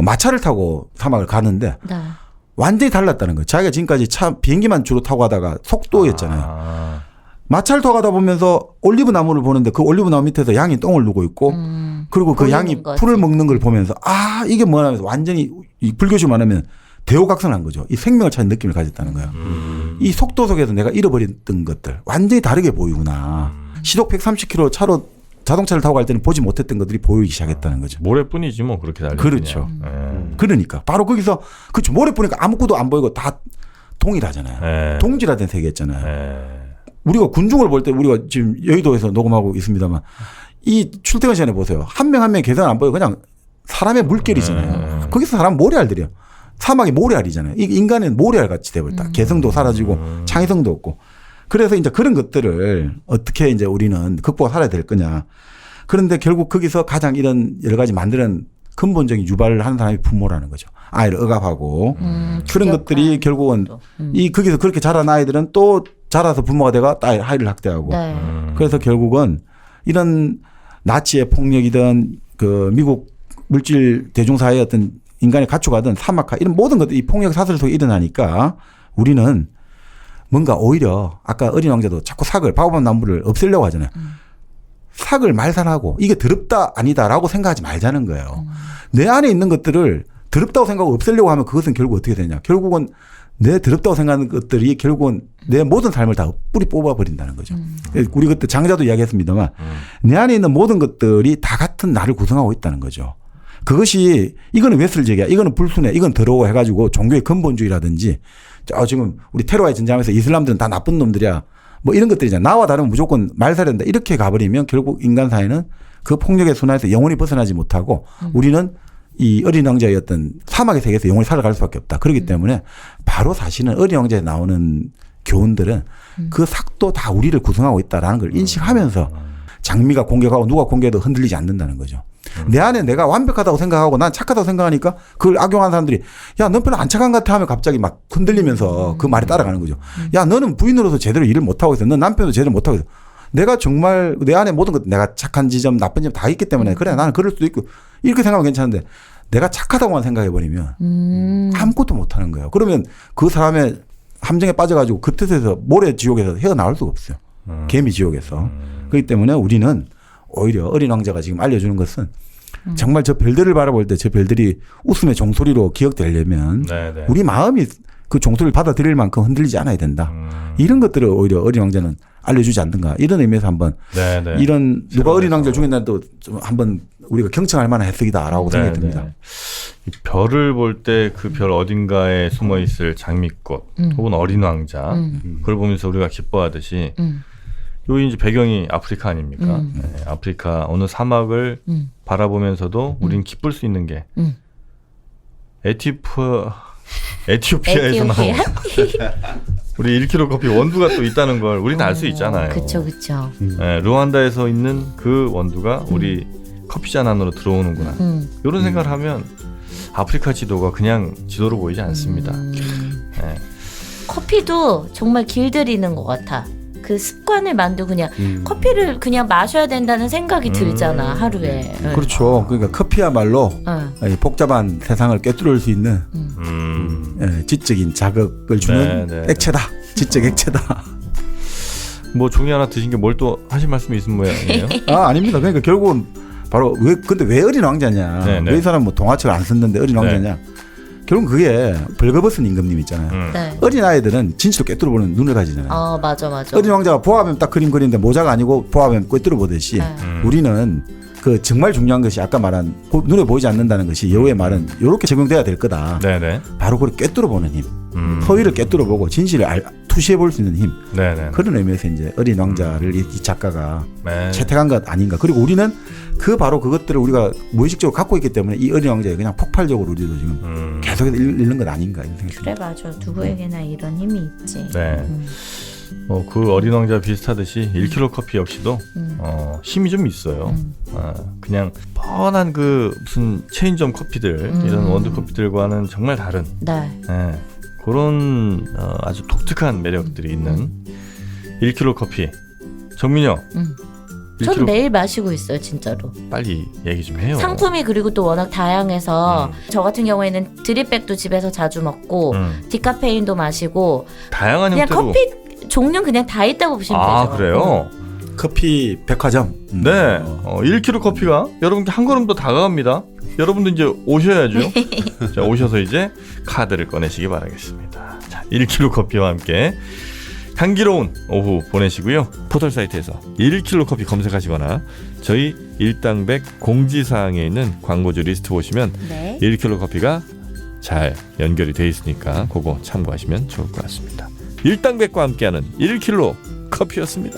마차를 타고 사막을 가는데 네. 완전히 달랐다는 거예요. 자기가 지금까지 비행기만 주로 타고 가다가 속도였잖아요. 마차를 타고 가다 보면서 올리브 나무를 보는데 그 올리브 나무 밑에서 양이 똥을 누고 있고 그리고 그 양이 거지. 풀을 먹는 걸 보면서 이게 뭐냐 하면서 완전히 이 불교식으로 말하면 대오각성한 거죠. 이 생명을 찾는 느낌을 가졌다는 거예요. 이 속도 속에서 내가 잃어버렸던 것들 완전히 다르게 보이구나. 시속 130km 차로 자동차를 타고 갈 때는 보지 못했던 것들이 보이기 시작했다는 거죠. 모래뿐이지 뭐 그렇게 달려. 그렇죠. 그러니까 바로 거기서 그렇죠. 모래 보니까 아무것도 안 보이고 다 동일하잖아요. 동질화된 세계였잖아요. 우리가 군중을 볼 때 우리가 지금 여의도에서 녹음하고 있습니다만 이 출퇴근 시간에 보세요. 한 명 한 명 계산 안 보여 그냥 사람의 물결이잖아요. 거기서 사람 모래알들이요. 사막이 모래알이잖아요. 인간은 모래알 같이 돼버렸다. 개성도 사라지고 창의성도 없고. 그래서 이제 그런 것들을 어떻게 이제 우리는 극복하 살아야 될 거냐. 그런데 결국 거기서 가장 이런 여러 가지 만드는 근본적인 유발을 하는 사람이 부모라는 거죠. 아이를 억압하고 그런 것들이 결국은 이 거기서 그렇게 자란 아이들은 또 자라서 부모가 돼가 아이를 학대하고 네. 그래서 결국은 이런 나치의 폭력이든 그 미국 물질 대중사회의 어떤 인간이 갖춰가던 사막화 이런 모든 것들이 폭력 사슬 속에 일어나니까 우리는 뭔가 오히려 아까 어린 왕자도 자꾸 삭을 바오밥 나무를 없애려고 하잖아요. 삭을 말살하고 이게 더럽다 아니다라고 생각하지 말자는 거예요. 내 안에 있는 것들을 더럽다고 생각하고 없애려고 하면 그것은 결국 어떻게 되냐. 결국은 내 더럽다고 생각하는 것들이 결국은 내 모든 삶을 다 뿌리 뽑아버린다는 거죠. 우리 그때 장자도 이야기했습니다만 내 안에 있는 모든 것들이 다 같은 나를 구성하고 있다는 거죠. 그것이 이거는 웨슬적이야. 이거는 불순해. 이건 더러워 해가지고 종교의 근본주의라든지 지금 우리 테러와의 전쟁하면서 이슬람들은 다 나쁜 놈들이야. 뭐 이런 것들이잖아. 나와 다르면 무조건 말살한다. 이렇게 가버리면 결국 인간 사회는 그 폭력의 순환에서 영원히 벗어나지 못하고 우리는 이 어린 왕자의 어떤 사막의 세계에서 영원히 살아갈 수밖에 없다. 그렇기 때문에 바로 사실은 어린 왕자에 나오는 교훈들은 그 삭도 다 우리를 구성하고 있다라는 걸 인식하면서 장미가 공격하고 누가 공격해도 흔들리지 않는다는 거죠. 내 안에 내가 완벽하다고 생각하고 난 착하다고 생각하니까 그걸 악용하는 사람들이 야, 넌 별로 안 착한 것 같아 하면 갑자기 막 흔들리면서 그 말에 따라가는 거죠. 야, 너는 부인으로서 제대로 일을 못하고 있어. 넌 남편도 제대로 못하고 있어. 내가 정말 내 안에 모든 것 내가 착한 지점 나쁜 지점 다 있기 때문에 그래 나는 그럴 수도 있고 이렇게 생각하면 괜찮은데 내가 착하다고만 생각해버리면 아무것도 못하는 거예요. 그러면 그 사람의 함정에 빠져가지고 그 뜻에서 모래 지옥에서 헤어나올 수가 없어요. 개미 지옥에서. 그렇기 때문에 우리는 오히려 어린 왕자가 지금 알려주는 것은 정말 저 별들을 바라볼 때 저 별들이 웃음의 종소리로 기억되려면 네네. 우리 마음이 그 종소리를 받아들일 만큼 흔들리지 않아야 된다. 이런 것들을 오히려 어린 왕자는 알려주지 않는가. 이런 의미에서 한번 네네. 이런 누가 어린 왕자를 죽였나도 좀 한번 우리가 경청할 만한 해석이다라고 생각이 듭니다. 이 별을 볼 때 그 별 어딘가에 숨어 있을 장미꽃 혹은 어린 왕자 그걸 보면서 우리가 기뻐하듯이 요 이제 배경이 아프리카 아닙니까? 네, 아프리카 어느 사막을 바라보면서도 우리는 기쁠 수 있는 게 에티오피아에서 나온 우리 1kg 커피 원두가 또 있다는 걸 우리는 알 수 있잖아요. 그렇죠. 네, 루안다에서 있는 그 원두가 우리 커피잔 안으로 들어오는구나. 이런 생각을 하면 아프리카 지도가 그냥 지도로 보이지 않습니다. 네. 커피도 정말 길들이는 것 같아. 그 습관을 만들고 그냥 커피를 그냥 마셔야 된다는 생각이 들잖아 하루에. 그렇죠. 그러니까 커피야말로 이 복잡한 세상을 꿰뚫을 수 있는 지적인 자극을 주는 네. 액체다. 지적 액체다. 뭐 종이 하나 드신 게 뭘 또 하실 말씀이 있는 모양이에요? 아닙니다. 그러니까 결국은 바로 근데 왜 어린 왕자냐? 네네. 왜 이 사람 뭐 동화책을 안 썼는데 어린 왕자냐? 결국 그게 벌거벗은 임금님 있잖아요. 네. 어린 아이들은 진실을 꿰뚫어보는 눈을 가지잖아요. 맞아. 어린 왕자가 보아뱀 딱 그림 그리는데 모자가 아니고 보아뱀 꿰뚫어보듯이 우리는 그 정말 중요한 것이 아까 말한 눈에 보이지 않는다는 것이 여우의 말은 이렇게 적용돼야 될 거다. 네네. 바로 그걸 꿰뚫어보는 힘. 허위를 꿰뚫어보고 진실을 투시해볼 수 있는 힘. 네네. 그런 의미에서 이제 어린 왕자를 이 작가가 네. 채택한 것 아닌가. 그리고 우리는 바로 그것들을 우리가 무의식적으로 갖고 있기 때문에 이 어린 왕자에 그냥 폭발적으로 우리도 지금 계속해서 읽는 것 아닌가 이런 생각이 그래 맞아. 누구에게나 이런 힘이 있지. 네. 그 어린 왕자 비슷하듯이 1kg 커피 역시도 힘이 좀 있어요. 그냥 뻔한 그 무슨 체인점 커피들 이런 원두 커피들과는 정말 다른 네. 그런 아주 독특한 매력들이 있는 1kg 커피. 정민영. 전 매일 마시고 있어요, 진짜로. 빨리 얘기 좀 해요. 상품이 그리고 또 워낙 다양해서 저 같은 경우에는 드립백도 집에서 자주 먹고 디카페인도 마시고 다양한 그냥 형태로. 커피 종류는 그냥 다 있다고 보시면 되죠. 아 그래요? 커피 백화점. 네. 1kg 커피가 여러분께 한 걸음 더 다가갑니다. 여러분도 이제 오셔야죠. 자, 오셔서 이제 카드를 꺼내시기 바라겠습니다. 자, 1kg 커피와 함께 향기로운 오후 보내시고요. 포털 사이트에서 1kg 커피 검색하시거나 저희 일당백 공지사항에 있는 광고주 리스트 보시면 네. 1kg 커피가 잘 연결이 돼 있으니까 그거 참고하시면 좋을 것 같습니다. 일당백과 함께하는 1kg 커피였습니다.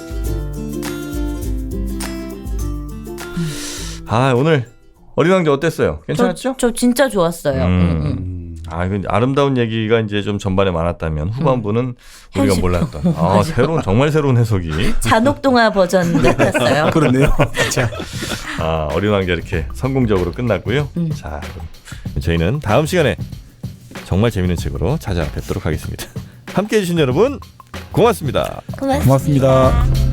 오늘 어린 왕자 어땠어요? 괜찮았죠? 저 진짜 좋았어요. 이건 아름다운 얘기가 이제 좀 전반에 많았다면 후반부는 우리가 몰랐던 정말 새로운 해석이 잔혹동화 버전 같았어요. 그렇네요. 자, 어린 왕자 이렇게 성공적으로 끝났고요. 자, 저희는 다음 시간에 정말 재밌는 책으로 찾아뵙도록 하겠습니다. 함께해 주신 여러분 고맙습니다. 고맙습니다.